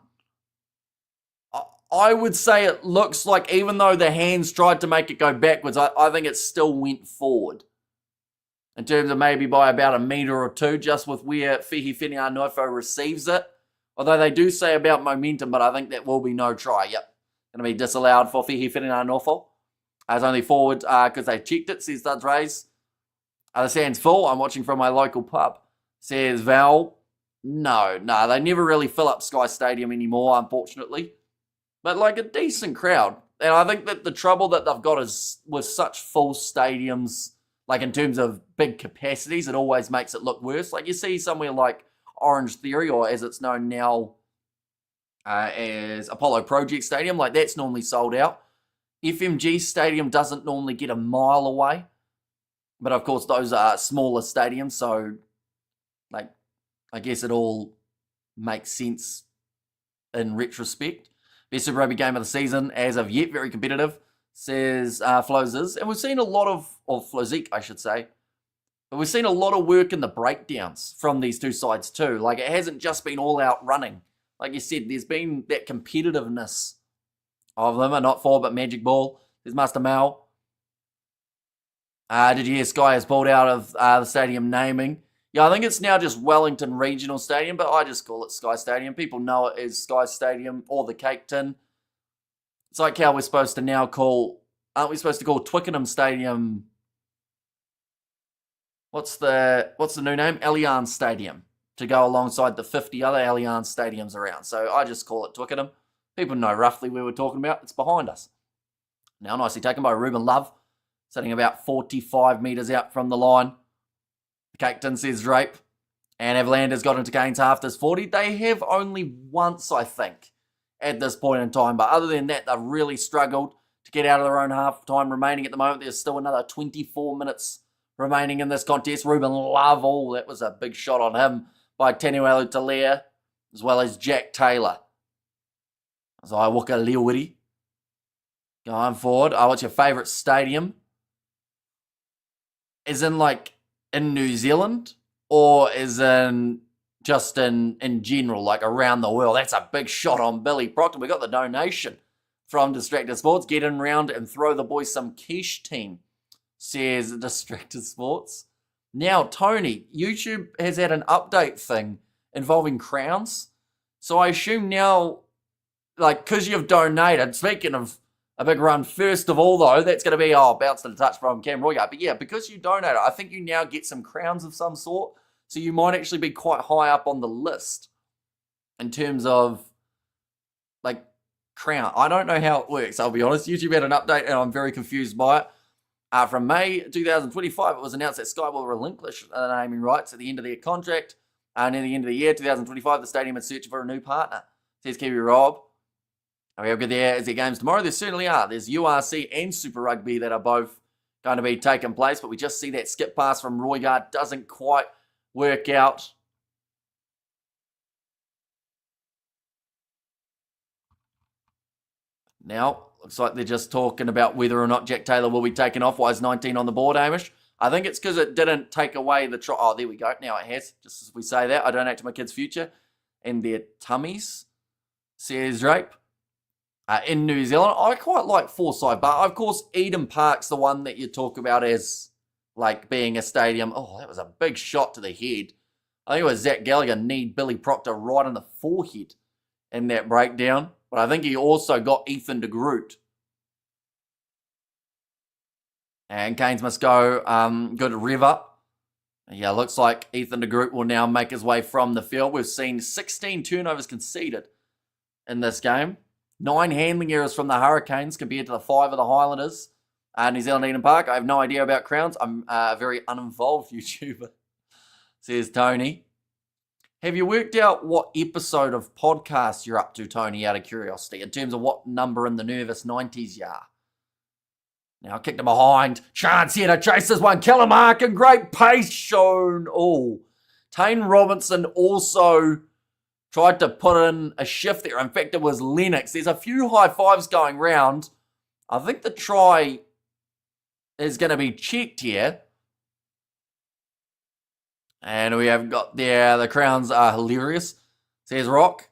I would say it looks like, even though the hands tried to make it go backwards, I think it still went forward. In terms of maybe by about a metre or two, just with where Fianofo receives it. Although they do say about momentum, but I think that will be no try. Yep. Going to be disallowed for Fianofo. It's only forward because they checked it, says Duds Rays. The stand's full. I'm watching from my local pub, says Val. No, they never really fill up Sky Stadium anymore, unfortunately. But like a decent crowd. And I think that the trouble that they've got is with such full stadiums, like in terms of big capacities, it always makes it look worse. Like you see somewhere like Orange Theory, or as it's known now as Apollo Project Stadium, like that's normally sold out. FMG Stadium doesn't normally get a mile away. But of course, those are smaller stadiums, so like I guess it all makes sense in retrospect. Best Super Rugby game of the season, as of yet, very competitive, says Flozes. And we've seen a lot of Flozique, I should say. But we've seen a lot of work in the breakdowns from these two sides too. Like, it hasn't just been all out running. Like you said, there's been that competitiveness of them, and not forward, but Magic Ball. There's Master Mal. Did you hear Sky has pulled out of the stadium naming? Yeah, I think it's now just Wellington Regional Stadium, but I just call it Sky Stadium. People know it as Sky Stadium or the Cake Tin. It's like how we're supposed to now call, aren't we supposed to call Twickenham Stadium, what's the new name? Allianz Stadium, to go alongside the 50 other Allianz Stadiums around. So I just call it Twickenham. People know roughly where we're talking about. It's behind us. Now nicely taken by Ruben Love, sitting about 45 metres out from the line. Cake Tin says Drape. And Highlanders got into Kane's half this 40. They have only once, I think, at this point in time. But other than that, they've really struggled to get out of their own half time remaining at the moment. There's still another 24 minutes remaining in this contest. Ruben Love, oh, that was a big shot on him by Tanuelu Talea, as well as Jack Taylor. So Iwaka Leowiri going forward. Oh, what's your favourite stadium? Is in in New Zealand, or is in just in general, like around the world? That's a big shot on Billy Proctor. We got the donation from Distracted Sports. Get in round and throw the boys some quiche team, says Distracted Sports. Now, Tony, YouTube has had an update thing involving crowns. So I assume now, because you've donated, speaking of a big run, first of all, though, that's going to be, bounce to the touch from Cam Royart. But yeah, because you donated, I think you now get some crowns of some sort. So you might actually be quite high up on the list in terms of, crown. I don't know how it works, I'll be honest. YouTube had an update, and I'm very confused by it. From May 2025, it was announced that Sky will relinquish the naming rights at the end of their contract. And near the end of the year, 2025, the stadium is searching for a new partner, says Kiwi Rob. How good there is their games tomorrow? There certainly are. There's URC and Super Rugby that are both going to be taking place, but we just see that skip pass from Roygaard doesn't quite work out. Now, looks like they're just talking about whether or not Jack Taylor will be taken off. Why is 19 on the board, Hamish? I think it's because it didn't take away the try. Oh, there we go. Now it has. Just as we say that, I donate to my kids' future and their tummies, says Drape. In New Zealand, I quite like Forsyth, but of course, Eden Park's the one that you talk about as being a stadium. Oh, that was a big shot to the head. I think it was Zach Gallagher kneed Billy Proctor right in the forehead in that breakdown. But I think he also got Ethan de Groot. And Canes must go good River. Yeah, looks like Ethan de Groot will now make his way from the field. We've seen 16 turnovers conceded in this game. 9 handling errors from the Hurricanes compared to the 5 of the Highlanders. New Zealand Eden Park. I have no idea about crowns. I'm a very uninvolved YouTuber, says Tony. Have you worked out what episode of podcast you're up to, Tony, out of curiosity, in terms of what number in the nervous 90s you are? Now, kicked him behind. Chance here to chase this one. Killer mark and great pace shown. Oh, Tane Robinson also tried to put in a shift there. In fact, it was Lennox. There's a few high fives going round. I think the try is going to be checked here. And we have got there, the crowns are hilarious, says Rock.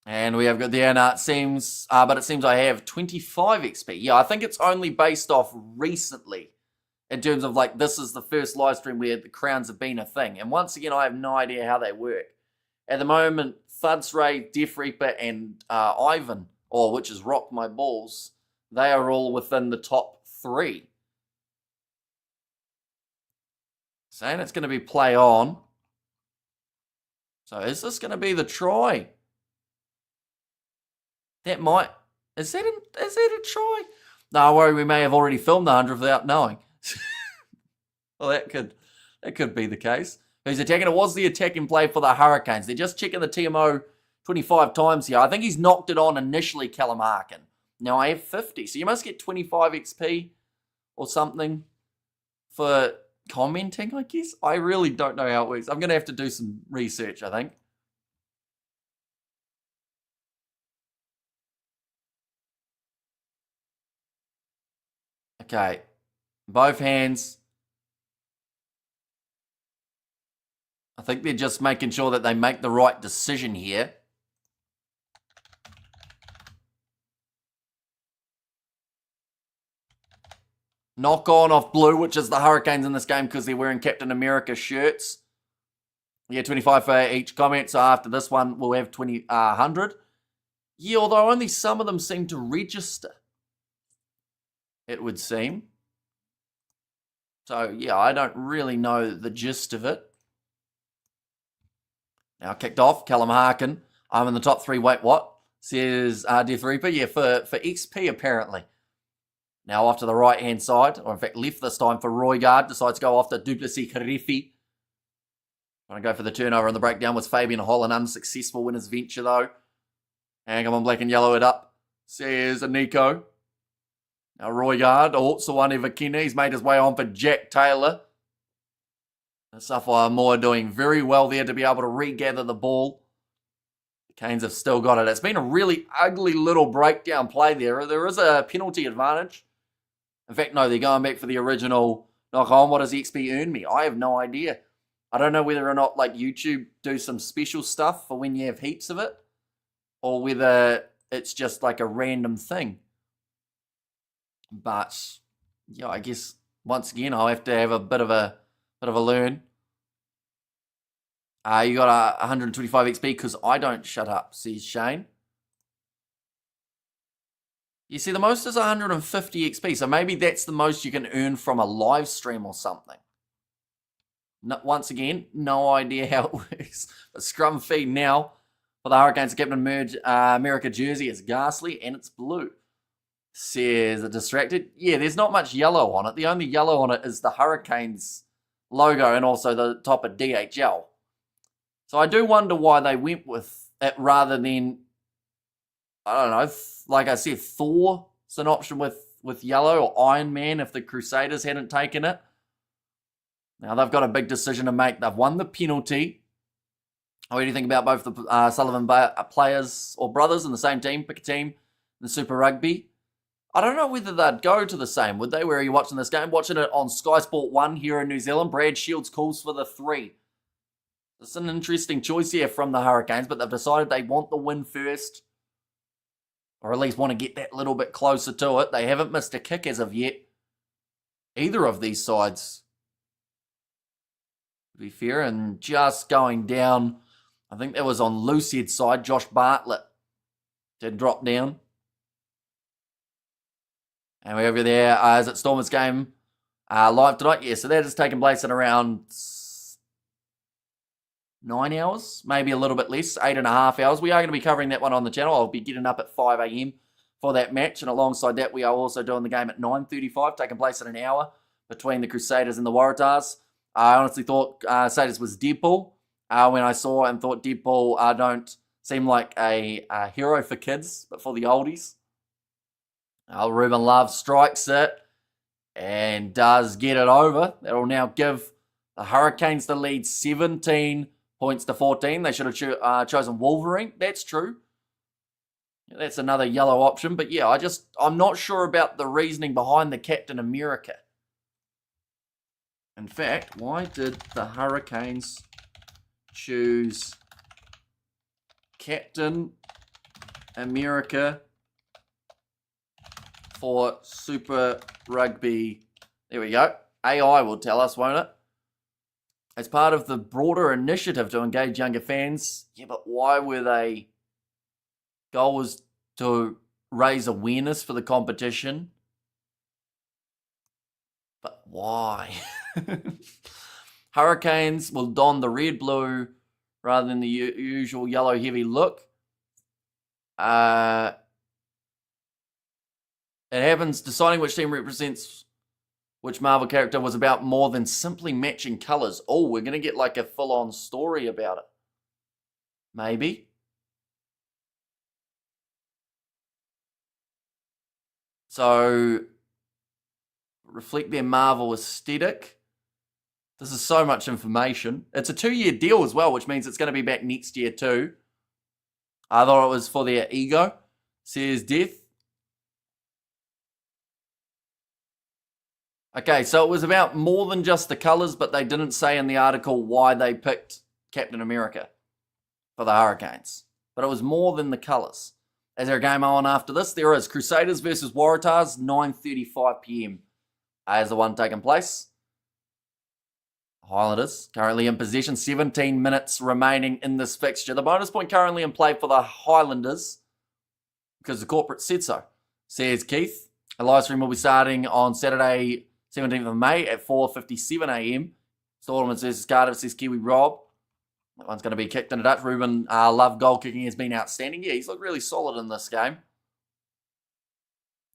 And we have got there, now it seems I have 25 XP. Yeah, I think it's only based off recently, in terms of this is the first live stream where the crowns have been a thing. And once again, I have no idea how they work. At the moment, Thuds Ray, Death Reaper, and Ivan, which is Rock My Balls, they are all within the top 3. Saying it's going to be play on. So is this going to be the try? That might... Is that a try? No, I worry we may have already filmed the 100 without knowing. Well, that could be the case. Who's attacking? It was the attacking play for the Hurricanes. They're just checking the TMO 25 times here. I think he's knocked it on initially, Callum Harkin. Now I have 50, so you must get 25 XP or something for commenting, I guess. I really don't know how it works. I'm going to have to do some research, I think. Okay. Both hands. I think they're just making sure that they make the right decision here. Knock on off blue, which is the Hurricanes in this game because they're wearing Captain America shirts. Yeah, 25 for each comment. So after this one, we'll have 100. Yeah, although only some of them seem to register, it would seem. So, yeah, I don't really know the gist of it. Now kicked off, Callum Harkin. I'm in the top 3. Wait, what? Says Death Reaper. Yeah, for XP apparently. Now off to the right-hand side, or in fact left this time for Roygaard. Decides to go off to Duplessis Karifi. Trying to go for the turnover and the breakdown was Fabian Holland. Unsuccessful in his venture though. And come on, black and yellow it up. Says Nico. Now Roygaard, Otsuwane Vakina, he's made his way on for Jack Taylor. Samoa doing very well there to be able to regather the ball. The Canes have still got it. It's been a really ugly little breakdown play there. There is a penalty advantage. In fact, no, they're going back for the original knock on. What does XP earn me? I have no idea. I don't know whether or not like YouTube do some special stuff for when you have heaps of it, or whether it's just like a random thing. But yeah, I guess once again I'll have to have a bit of a learn. You got 125 XP because I don't shut up, says Shane. You see, the most is 150 XP, so maybe that's the most you can earn from a live stream or something. No, once again, no idea how it works. But scrum feed now for the Hurricanes Captain America jersey is ghastly and it's blue. Says a distracted. Yeah, there's not much yellow on it. The only yellow on it is the Hurricanes logo and also the top of DHL. So I do wonder why they went with it rather than, I don't know, like I said, Thor is an option with yellow, or Iron Man if the Crusaders hadn't taken it. Now they've got a big decision to make. They've won the penalty. What do you think about both the Sullivan players or brothers in the same team? Pick a team in the Super Rugby. I don't know whether they'd go to the same, would they? Where are you watching this game? Watching it on Sky Sport 1 here in New Zealand. Brad Shields calls for the 3. It's an interesting choice here from the Hurricanes, but they've decided they want the win first, or at least want to get that little bit closer to it. They haven't missed a kick as of yet, either of these sides, to be fair. And just going down, I think that was on Loosehead's side, Josh Bartlett did drop down. And we're over there, is it Stormers game live tonight? Yeah, so that is taking place in around 9 hours, maybe a little bit less, 8.5 hours. We are going to be covering that one on the channel. I'll be getting up at 5 a.m. for that match. And alongside that, we are also doing the game at 9:35, taking place in an hour between the Crusaders and the Waratahs. I honestly thought Crusaders was Deadpool when I saw and thought Deadpool don't seem like a hero for kids, but for the oldies. Ruben Love strikes it and does get it over. That'll now give the Hurricanes the lead 17 points to 14. They should have chosen Wolverine. That's true. That's another yellow option. But yeah, I'm not sure about the reasoning behind the Captain America. In fact, why did the Hurricanes choose Captain America for Super Rugby? There we go. AI will tell us, won't it? As part of the broader initiative to engage younger fans. Yeah, but why were they? Goal was to raise awareness for the competition. But why? Hurricanes will don the red-blue rather than the usual yellow-heavy look. It happens, deciding which team represents which Marvel character was about more than simply matching colours. Oh, we're going to get like a full-on story about it. Maybe. So, reflect their Marvel aesthetic. This is so much information. It's a 2-year deal as well, which means it's going to be back next year too. I thought it was for their ego, says Death. Okay, so it was about more than just the colours, but they didn't say in the article why they picked Captain America for the Hurricanes. But it was more than the colours. Is there a game on after this? There is. Crusaders versus Waratahs, 9:35 p.m. Is the one taking place. Highlanders currently in possession, 17 minutes remaining in this fixture. The bonus point currently in play for the Highlanders because the corporate said so, says Keith. A live stream will be starting on Saturday, 17th of May at 4:57 a.m. Stormers versus Cardiff, says Kiwi Rob. That one's going to be kicked in a Dutch. Ruben Love goal kicking has been outstanding. Yeah, he's looked really solid in this game.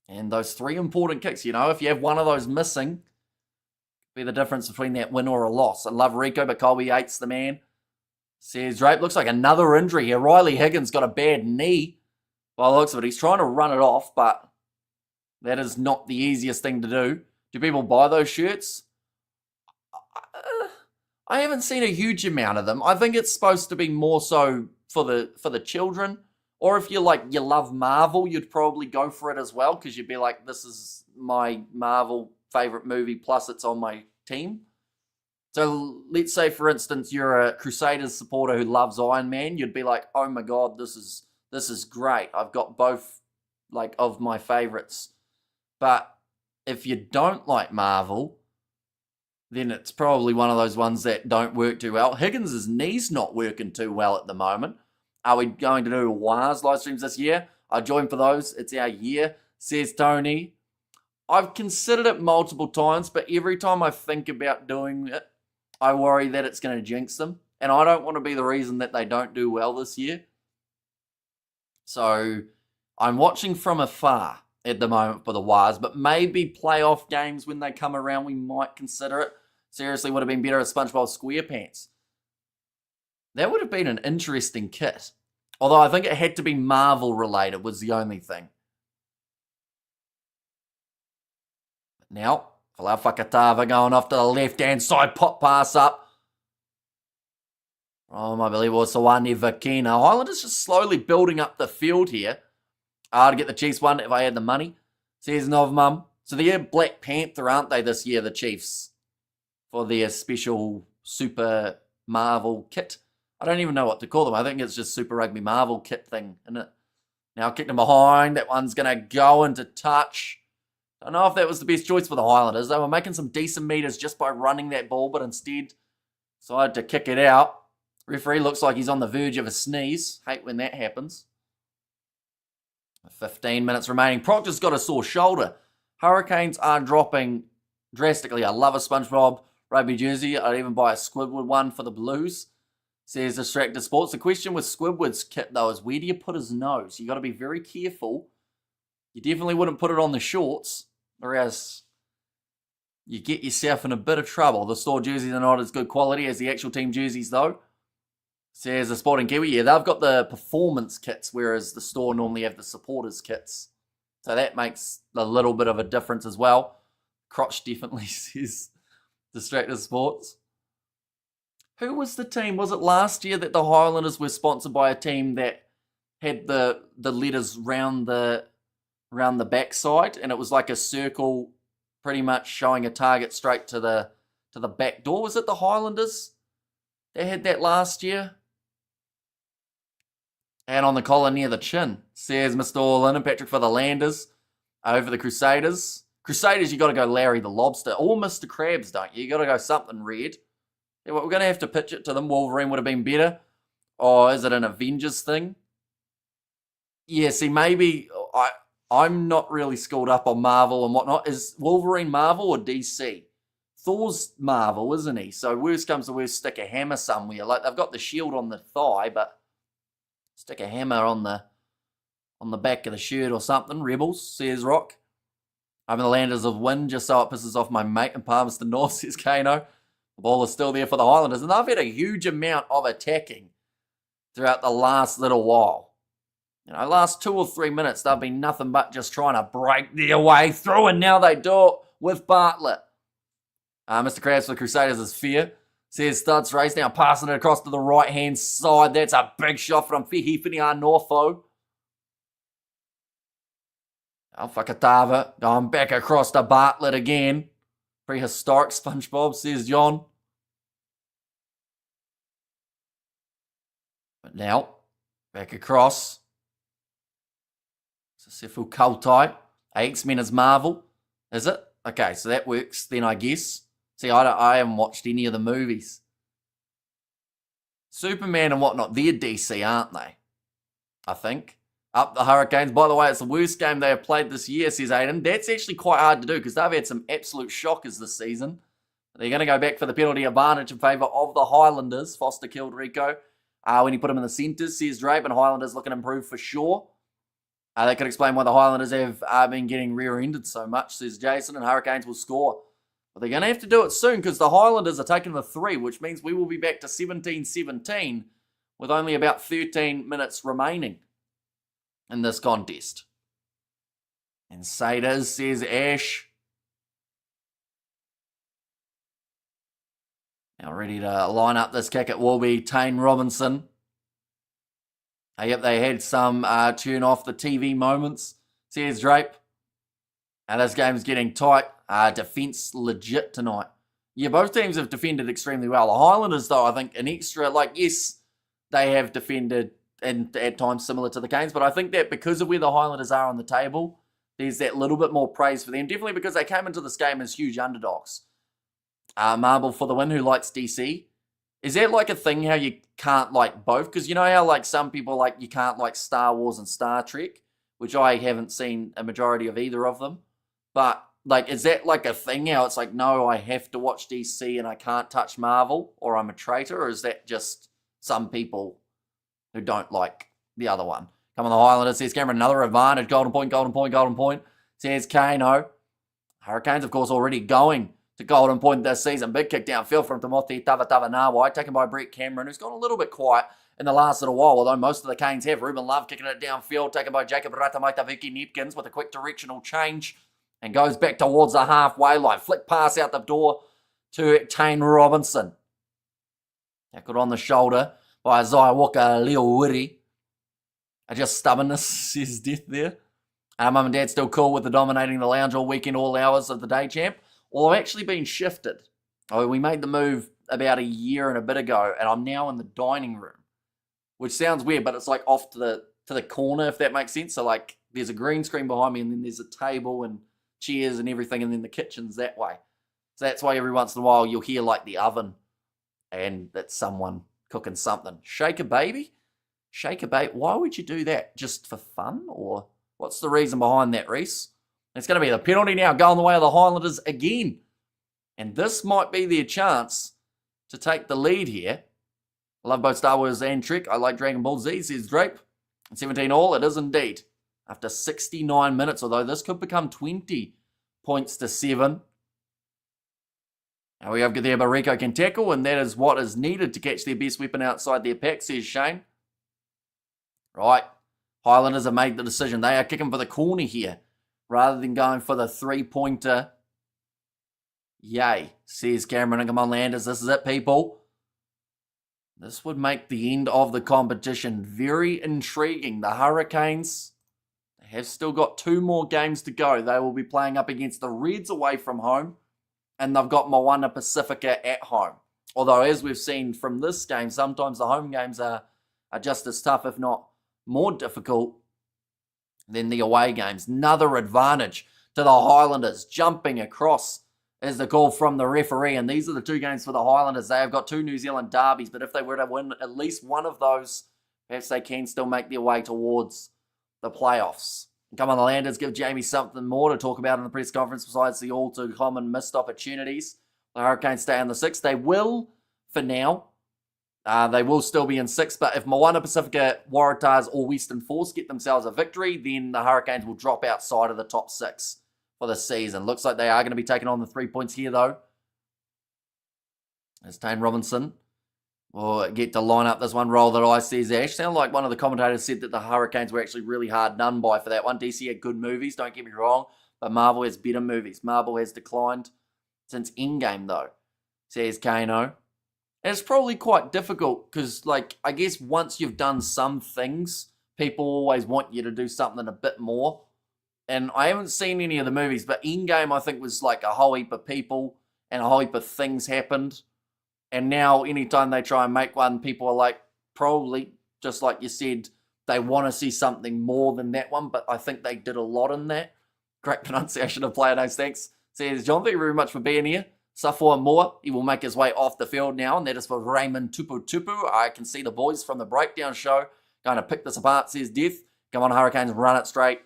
And those 3 important kicks, if you have one of those missing, be the difference between that win or a loss. I love Rico, but Colby Yates, the man, says Drape. Looks like another injury here. Riley Higgins got a bad knee. By the looks of it, he's trying to run it off, but That is not the easiest thing to do. Do people buy those shirts? I haven't seen a huge amount of them. I think it's supposed to be more so for the children. Or if you love Marvel, you'd probably go for it as well, because you'd be like, this is my Marvel favorite movie, plus it's on my team. So let's say, for instance, you're a Crusaders supporter who loves Iron Man. You'd be like, oh my god, this is great. I've got both of my favorites. But if you don't like Marvel, then it's probably one of those ones that don't work too well. Higgins' knee's not working too well at the moment. Are we going to do WARS live streams this year? I joined for those. It's our year, says Tony. I've considered it multiple times, but every time I think about doing it, I worry that it's going to jinx them. And I don't want to be the reason that they don't do well this year. So I'm watching from afar at the moment for the WARS, but maybe playoff games when they come around, we might consider it. Seriously, would have been better at SpongeBob SquarePants. That would have been an interesting kit. Although I think it had to be Marvel related was the only thing. Now, Falafakatava going off to the left-hand side, pop pass up. I believe it was Sawani Vakina. Highlanders just slowly building up the field here. To get the Chiefs one if I had the money, says Novmum. So they're Black Panther, aren't they, this year, the Chiefs? For their special Super Marvel kit. I don't even know what to call them. I think it's just Super Rugby Marvel kit thing, isn't it? Now kicked him behind. That one's going to go into touch. I don't know if that was the best choice for the Highlanders. They were making some decent meters just by running that ball, but instead decided to kick it out. Referee looks like he's on the verge of a sneeze. Hate when that happens. 15 minutes remaining. Proctor's got a sore shoulder. Hurricanes are dropping drastically. I love a SpongeBob Rugby jersey. I'd even buy a Squidward one for the Blues, says Distracted Sports. The question with Squidward's kit, though, is where do you put his nose? You got to be very careful. You definitely wouldn't put it on the shorts, or else you get yourself in a bit of trouble. The store jerseys are not as good quality as the actual team jerseys, though, says the Sporting Kiwi. Yeah, they've got the performance kits, whereas the store normally have the supporters kits. So that makes a little bit of a difference as well. Crotch definitely says Distracted Sports. Who was the team? Was it last year that the Highlanders were sponsored by a team that had the letters round the backside, and it was like a circle, pretty much showing a target straight to the back door? Was it the Highlanders? They had that last year. And on the collar near the chin, says Mr. All-In and Patrick for the Landers over the Crusaders. Crusaders, you got to go Larry the Lobster or Mr. Krabs, don't you? You got to go something red. Yeah, well, we're going to have to pitch it to them. Wolverine would have been better. Or is it an Avengers thing? Yeah, see, maybe I'm not really schooled up on Marvel and whatnot. Is Wolverine Marvel or DC? Thor's Marvel, isn't he? So worst comes to worst, stick a hammer somewhere. Like, they've got the shield on the thigh, but stick a hammer on the back of the shirt or something. Rebels, says Rock. I'm in the Landers of Wind, just so it pisses off my mate and Palmerston North, says Kano. The ball is still there for the Highlanders, and they've had a huge amount of attacking throughout the last little while. Last 2 or 3 minutes, they've been nothing but just trying to break their way through, and now they do it with Bartlett. Mr. Krabs for the Crusaders is fair. Says Studs Race now passing it across to the right-hand side. That's a big shot from Fihi Whinia Northo. Fakatava going back across to Bartlett again. Prehistoric SpongeBob, says John. But now, back across. Sefu Kautai. X-Men is Marvel. Is it? Okay, so that works then, I guess. See, I haven't watched any of the movies. Superman and whatnot, they're DC, aren't they? I think. Up the Hurricanes. By the way, it's the worst game they have played this year, says Aiden. That's actually quite hard to do because they've had some absolute shockers this season. They're going to go back for the penalty advantage in favour of the Highlanders. Foster killed Rico when he put him in the centres, says Drape, and Highlanders looking to improve for sure. That could explain why the Highlanders have been getting rear-ended so much, says Jason, and Hurricanes will score. But they're going to have to do it soon because the Highlanders are taking the 3, which means we will be back to 17-17 with only about 13 minutes remaining in this contest. And say it is, says Ash. Now ready to line up this kick. It will be Tane Robinson. Yep, they had some turn off the TV moments, says Drape. And this game's getting tight. Defence legit tonight. Yeah, both teams have defended extremely well. The Highlanders, though, I think an extra, yes, they have defended and at times similar to the Canes, but I think that because of where the Highlanders are on the table, there's that little bit more praise for them. Definitely because they came into this game as huge underdogs. Marble for the win, who likes DC. Is that like a thing how you can't like both? Because you know how like some people like you can't like Star Wars and Star Trek, which I haven't seen a majority of either of them. But like, is that like a thing how it's like, no, I have to watch DC and I can't touch Marvel or I'm a traitor? Or is that just some people who don't like the other one? Come on, the Highlanders, says Cameron, another advantage. Golden point, golden point, golden point, says Kano. Hurricanes, of course, already going to golden point this season. Big kick downfield from Timothy Tavatavanawa, taken by Brett Cameron, who's gone a little bit quiet in the last little while, although most of the Canes have. Ruben Love kicking it downfield, taken by Jacob Ratamaitaviki Nipkins with a quick directional change and goes back towards the halfway line. Flick pass out the door to Tane Robinson. Tackled on the shoulder by Isaiah Walker Leo Wiri. Just stubbornness, says Death there. Mum and Dad still cool with the dominating the lounge all weekend, all hours of the day, champ. Well, I've actually been shifted. We made the move about a year and a bit ago, and I'm now in the dining room, which sounds weird, but it's like off to the corner, if that makes sense. So like, there's a green screen behind me, and then there's a table and chairs and everything, and then the kitchen's that way. So that's why every once in a while you'll hear like the oven, and that's someone cooking something. Shake a baby? Shake a baby? Why would you do that? Just for fun, or what's the reason behind that, Reese? It's going to be the penalty now, going the way of the Highlanders again. And this might be their chance to take the lead here. I love both Star Wars and Trek. I like Dragon Ball Z, says Drape. And 17 all, it is indeed. After 69 minutes, although this could become 20 points to 7. Now we have there, but Rico can tackle, and that is what is needed to catch their best weapon outside their pack, says Shane. Right. Highlanders have made the decision. They are kicking for the corner here, rather than going for the three-pointer. Yay, says Cameron. And come on, Landers, this is it, people. This would make the end of the competition very intriguing. The Hurricanes have still got 2 more games to go. They will be playing up against the Reds away from home, and they've got Moana Pacifica at home. Although, as we've seen from this game, sometimes the home games are just as tough, if not more difficult, than the away games. Another advantage to the Highlanders. Jumping across is the call from the referee, and these are the 2 games for the Highlanders. They have got 2 New Zealand derbies, but if they were to win at least one of those, perhaps they can still make their way towards the playoffs. Come on, the Landers, give Jamie something more to talk about in the press conference besides the all too common missed opportunities. The Hurricanes stay in the 6th. They will, for now, they will still be in 6th, but if Moana Pacifica, Waratahs, or Western Force get themselves a victory, then the Hurricanes will drop outside of the top 6 for the season. Looks like they are going to be taking on the 3 points here, though. As Tane Robinson will get to line up this one. Roll that I, says Ash. Sounded like one of the commentators said that the Hurricanes were actually really hard done by for that one. DC had good movies, don't get me wrong, but Marvel has better movies. Marvel has declined since Endgame, though, says Kano. And it's probably quite difficult because, like, I guess once you've done some things, people always want you to do something a bit more. And I haven't seen any of the movies, but Endgame, I think, was like a whole heap of people and a whole heap of things happened. And now, anytime they try and make one, people are like, probably, just like you said, they want to see something more than that one. But I think they did a lot in that. Great pronunciation of player names, thanks. Says, John, thank you very much for being here. Safua Moore, he will make his way off the field now, and that is for Raymond Tupu Tupu. I can see the boys from the breakdown show going to pick this apart, says Death. Come on, Hurricanes, run it straight.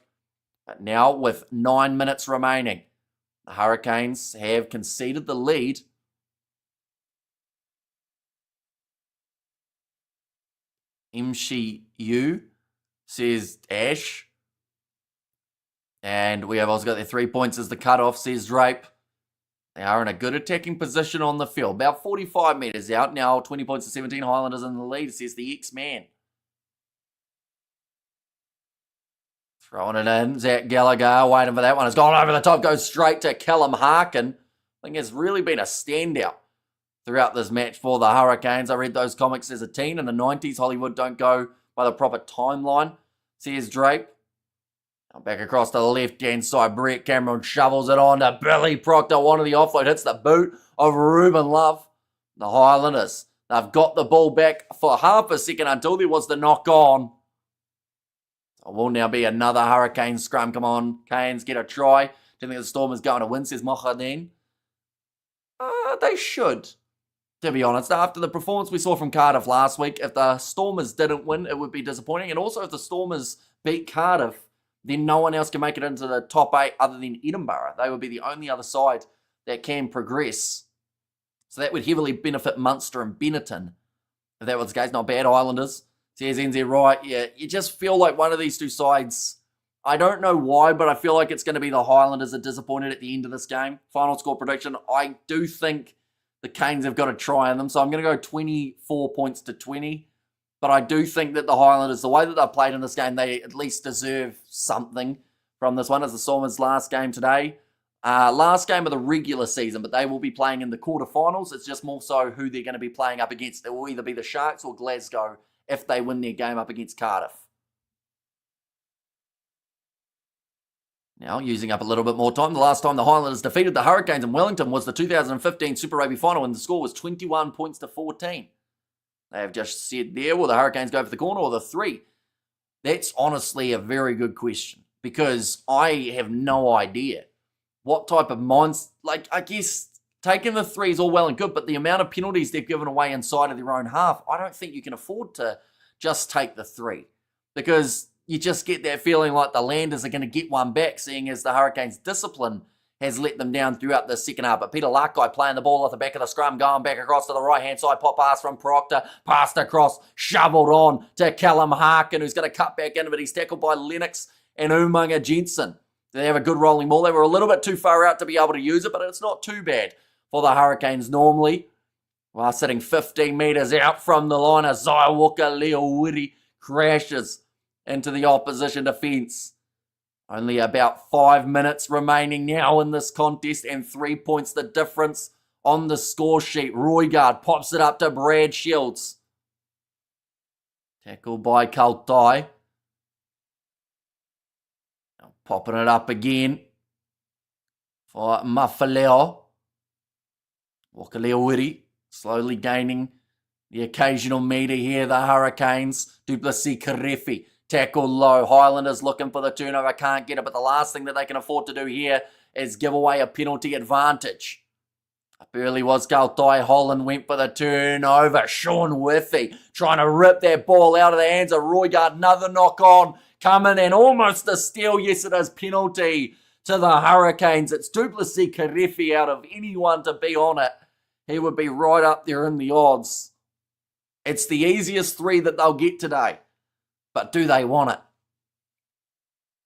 But now, with 9 minutes remaining, the Hurricanes have conceded the lead. MCU, says Ash. And we have also got their 3 points as the cutoff, says Drape. They are in a good attacking position on the field. About 45 metres out. Now 20 points to 17. Highlanders in the lead, says the X-Man. Throwing it in. Zach Gallagher waiting for that one. It's gone over the top. Goes straight to Callum Harkin. I think it's really been a standout throughout this match for the Hurricanes. I read those comics as a teen in the 90s. Hollywood don't go by the proper timeline. See his Drape. Now back across to the left-hand side. Brett Cameron shovels it on to Billy Proctor. One of the offload hits the boot of Ruben Love. The Highlanders, they've got the ball back for half a second until there was the knock on. It will now be another Hurricane scrum. Come on, Canes, get a try. Do you think the Storm is going to win, says Mohadin? They should, to be honest. After the performance we saw from Cardiff last week, if the Stormers didn't win, it would be disappointing. And also, if the Stormers beat Cardiff, then no one else can make it into the top 8 other than Edinburgh. They would be the only other side that can progress. So that would heavily benefit Munster and Benetton. If that was the case, not bad, Highlanders. Says NZ right. Yeah, you just feel like one of these two sides, I don't know why, but I feel like it's going to be the Highlanders are disappointed at the end of this game. Final score prediction, I do think the Canes have got a try in them, so I'm going to go 24 points to 20. But I do think that the Highlanders, the way that they've played in this game, they at least deserve something from this one. As the Stormers' last game today. Last game of the regular season, but they will be playing in the quarterfinals. It's just more so who they're going to be playing up against. It will either be the Sharks or Glasgow if they win their game up against Cardiff. Now, using up a little bit more time. The last time the Highlanders defeated the Hurricanes in Wellington was the 2015 Super Rugby final, and the score was 21 points to 14. They have just said there, will the Hurricanes go for the corner or the 3? That's honestly a very good question, because I have no idea what type of minds, like, I guess taking the 3 is all well and good, but the amount of penalties they've given away inside of their own half, I don't think you can afford to just take the 3, because you just get that feeling like the Landers are going to get one back, seeing as the Hurricanes' discipline has let them down throughout the second half. But Peter Larkai playing the ball off the back of the scrum, going back across to the right-hand side, pop pass from Proctor, passed across, shoveled on to Callum Harkin, who's going to cut back in, but he's tackled by Lennox and Umaga Jensen. They have a good rolling ball. They were a little bit too far out to be able to use it, but it's not too bad for the Hurricanes normally. While sitting 15 metres out from the line, Isaiah Walker, Leo Woody crashes into the opposition defence. Only about 5 minutes remaining now in this contest, and 3 points the difference on the score sheet. Roigard pops it up to Brad Shields. Tackled by Kautai. Popping it up again for Mafaleo. Wakaleo slowly gaining the occasional metre here. The Hurricanes. Duplessis Karefi. Tackle low. Highlanders looking for the turnover. Can't get it. But the last thing that they can afford to do here is give away a penalty advantage. Up early was Kautai. Holland went for the turnover. Sean Whiffy trying to rip that ball out of the hands of Roigard. Another knock on. Coming and almost a steal. Yes, it is penalty to the Hurricanes. It's Duplessis Karefi. Out of anyone to be on it, he would be right up there in the odds. It's the easiest 3 that they'll get today. But do they want it?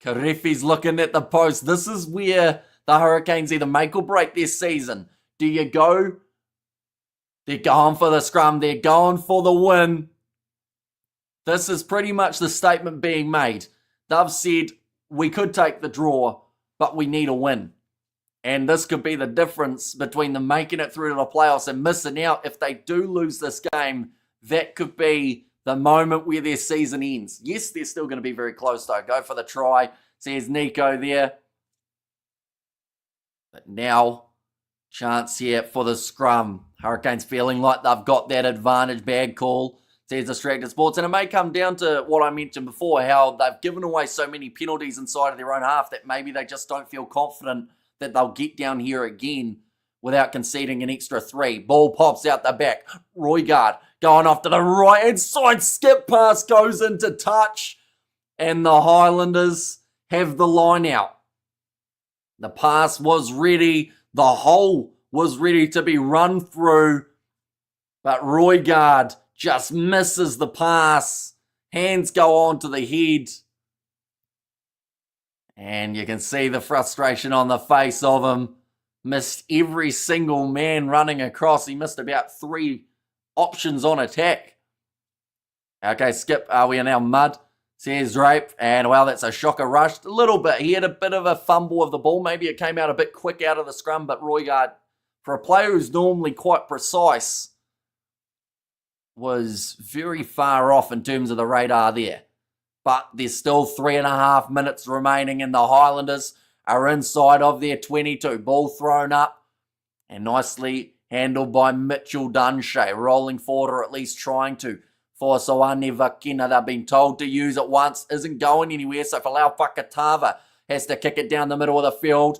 Karefi's looking at the post. This is where the Hurricanes either make or break their season. Do you go? They're going for the scrum. They're going for the win. This is pretty much the statement being made. They've said, we could take the draw, but we need a win. And this could be the difference between them making it through to the playoffs and missing out. If they do lose this game, that could be the moment where their season ends. Yes, they're still going to be very close, though. Go for the try. Says Nico there. But now, chance here for the scrum. Hurricanes feeling like they've got that advantage. Bad call. Says Distracted Sports. And it may come down to what I mentioned before, how they've given away so many penalties inside of their own half that maybe they just don't feel confident that they'll get down here again without conceding an extra 3. Ball pops out the back. Roigard going off to the right-hand side. Skip pass goes into touch. And the Highlanders have the line out. The pass was ready. The hole was ready to be run through. But Roigard just misses the pass. Hands go on to the head. And you can see the frustration on the face of him. Missed every single man running across. He missed about 3 options on attack. Okay, Skip, we are now mud. says Drape. And, well, that's a shocker rushed a little bit. He had a bit of a fumble of the ball. Maybe it came out a bit quick out of the scrum, but Roigard, for a player who's normally quite precise, was very far off in terms of the radar there. But there's still 3.5 minutes remaining, and the Highlanders are inside of their 22. Ball thrown up and nicely handled by Mitchell Dunshay, rolling forward, or at least trying to, for Soane Vakina. They've been told to use it once, isn't going anywhere, so Falau Fakatava has to kick it down the middle of the field.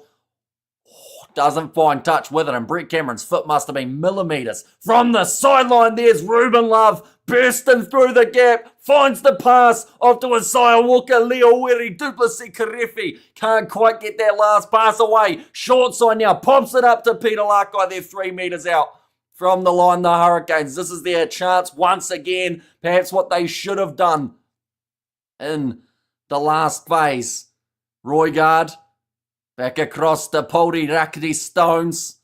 Doesn't find touch with it, and Brett Cameron's foot must have been millimetres. From the sideline, there's Ruben Love bursting through the gap, finds the pass off to Isaiah Walker, Leo Wiri, Duplessis Karefi. Can't quite get that last pass away. Short side now, pops it up to Peter Lakai. They're 3 metres out from the line, the Hurricanes. This is their chance once again, perhaps what they should have done in the last phase. Roigard back across to Pody Rakiti Stones.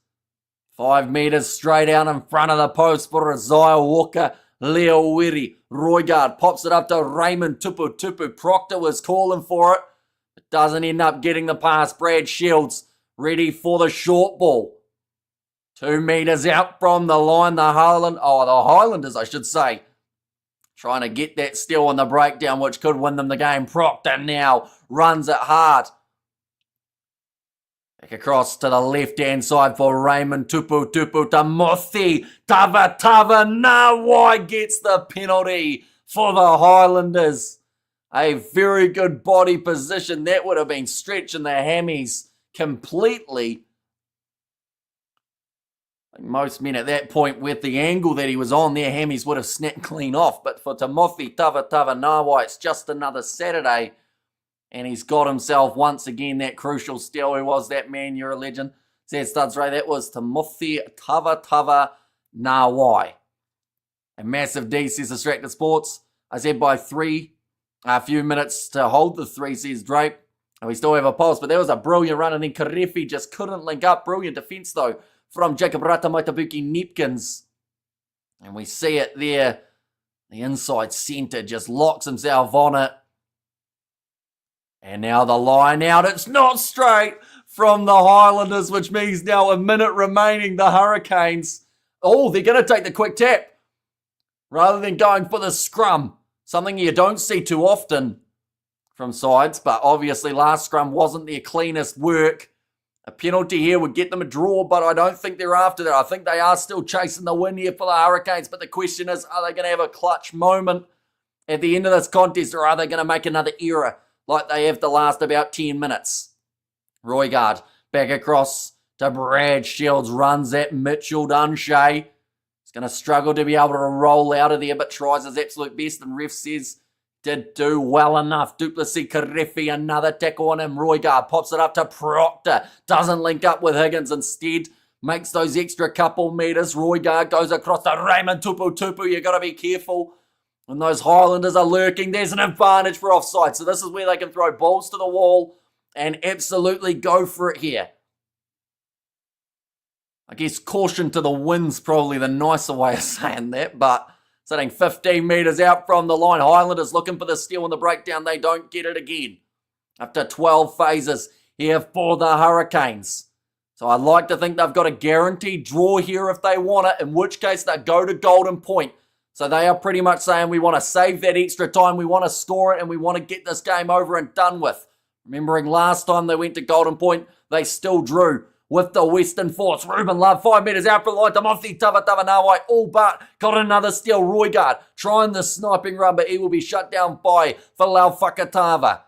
5 metres straight out in front of the post for Isaiah Walker. Leo Wiri. Roigard pops it up to Raymond Tupu Tupu. Proctor was calling for it, but doesn't end up getting the pass. Brad Shields ready for the short ball. 2 metres out from the line. The Highlanders, I should say, trying to get that steal on the breakdown, which could win them the game. Proctor now runs it hard. Back across to the left-hand side for Raymond Tupu Tupu to Mothi. Tava Nawai gets the penalty for the Highlanders. A very good body position. That would have been stretching the hammies completely. Most men at that point, with the angle that he was on, their hammies would have snapped clean off. But for Timothy Tava Nawai, it's just another Saturday. And he's got himself once again that crucial steal. Who was that man? You're a legend. Says Studs Ray. That was Timothy Tava Nawai. A massive D, says Distracted Sports. I said by 3. A few minutes to hold the 3, says Drape. And we still have a pulse, but that was a brilliant run. And then Karefi just couldn't link up. Brilliant defence, though, from Jacob Ratamaitabuki Nipkins. And we see it there. The inside centre just locks himself on it. And now the line out. It's not straight from the Highlanders, which means now a minute remaining. The Hurricanes, they're going to take the quick tap rather than going for the scrum. Something you don't see too often from sides, but obviously last scrum wasn't their cleanest work. A penalty here would get them a draw, but I don't think they're after that. I think they are still chasing the win here for the Hurricanes, but the question is, are they going to have a clutch moment at the end of this contest, or are they going to make another error like they have the last about 10 minutes? Roigard back across to Brad Shields, runs at Mitchell Dunshay. He's going to struggle to be able to roll out of there, but tries his absolute best, and ref says did do well enough. Duplessis Karefi, another tackle on him. Roigard pops it up to Proctor. Doesn't link up with Higgins. Instead, makes those extra couple metres. Roigard goes across to Raymond Tupu Tupu. You've got to be careful when those Highlanders are lurking. There's an advantage for offside. So this is where they can throw balls to the wall and absolutely go for it here. I guess caution to the wind's probably the nicer way of saying that, but sitting 15 metres out from the line. Highlanders looking for the steal on the breakdown. They don't get it again. After 12 phases here for the Hurricanes. So I'd like to think they've got a guaranteed draw here if they want it, in which case they go to Golden Point. So they are pretty much saying we want to save that extra time, we want to score it, and we want to get this game over and done with. Remembering last time they went to Golden Point, they still drew with the Western Force. Ruben Love, 5 metres out from the line. Timothy Tava Nawai, all but got another steal. Roigard trying the sniping run, but he will be shut down by Falau Fakatava.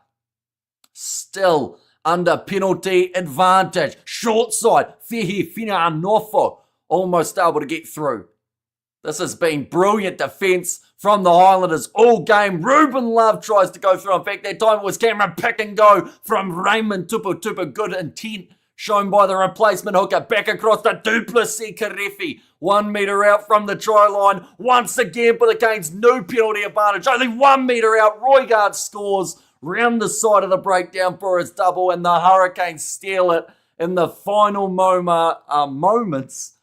Still under penalty advantage. Short side, Fehi Fina Anofo, almost able to get through. This has been brilliant defence from the Highlanders all game. Ruben Love tries to go through. In fact, that time it was Cameron pick and go from Raymond Tupu Tupu. Good intent shown by the replacement hooker. Back across to Duplessis Karefi. 1 metre out from the try line. Once again for the Canes, new penalty advantage. Only 1 metre out. Roigard scores round the side of the breakdown for his double, and the Hurricanes steal it in the final moments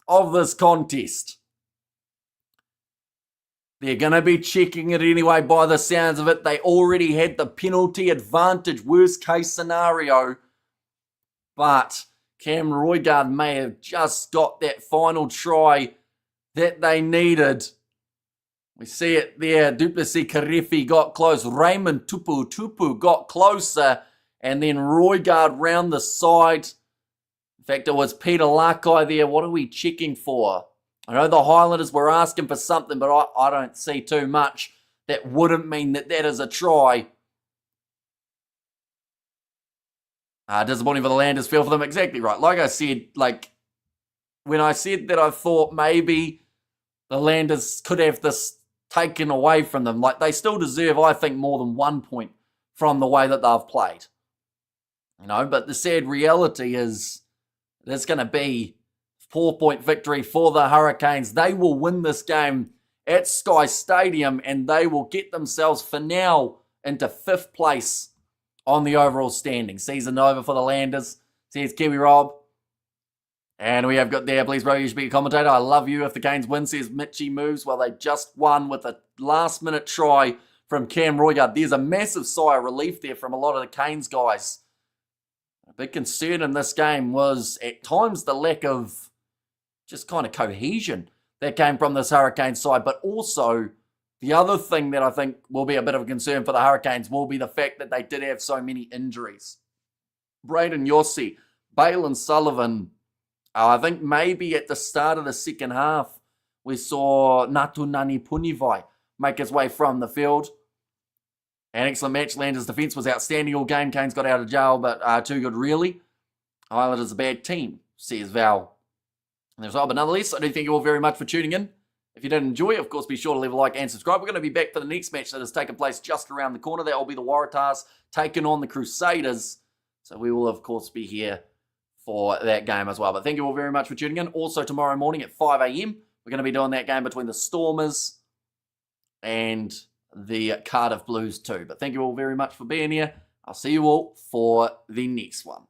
of this contest. They're going to be checking it anyway by the sounds of it. They already had the penalty advantage, worst case scenario. But Cam Roigard may have just got that final try that they needed. We see it there. Duplessis Karefi got close. Raymond Tupu got closer. And then Roigard round the side. In fact, it was Peter Lakai there. What are we checking for? I know the Highlanders were asking for something, but I don't see too much. That wouldn't mean that is a try. Disappointing for the Landers, feel for them. Exactly right. Like I said, when I said that I thought maybe the Landers could have this taken away from them, they still deserve, I think, more than 1 point from the way that they've played. But the sad reality is there's going to be 4-point victory for the Hurricanes. They will win this game at Sky Stadium and they will get themselves for now into 5th place on the overall standing. Season over for the Landers. Says Kiwi Rob. And we have got there, please bro, you should be a commentator. I love you if the Canes win, says Mitchy Moves. Well, they just won with a last minute try from Cam Roigard. There's a massive sigh of relief there from a lot of the Canes guys. A big concern in this game was at times the lack of just kind of cohesion that came from this Hurricanes side. But also, the other thing that I think will be a bit of a concern for the Hurricanes will be the fact that they did have so many injuries. Braden Yossi, Balin Sullivan, I think maybe at the start of the second half, we saw Natunani Punivai make his way from the field. An excellent match. Landers' defence was outstanding all game. Canes got out of jail, but too good, really. Highlanders a bad team, says Val. But nonetheless, I do thank you all very much for tuning in. If you did enjoy, of course, be sure to leave a like and subscribe. We're going to be back for the next match that has taken place just around the corner. That will be the Waratahs taking on the Crusaders. So we will, of course, be here for that game as well. But thank you all very much for tuning in. Also, tomorrow morning at 5 a.m, we're going to be doing that game between the Stormers and the Cardiff Blues too. But thank you all very much for being here. I'll see you all for the next one.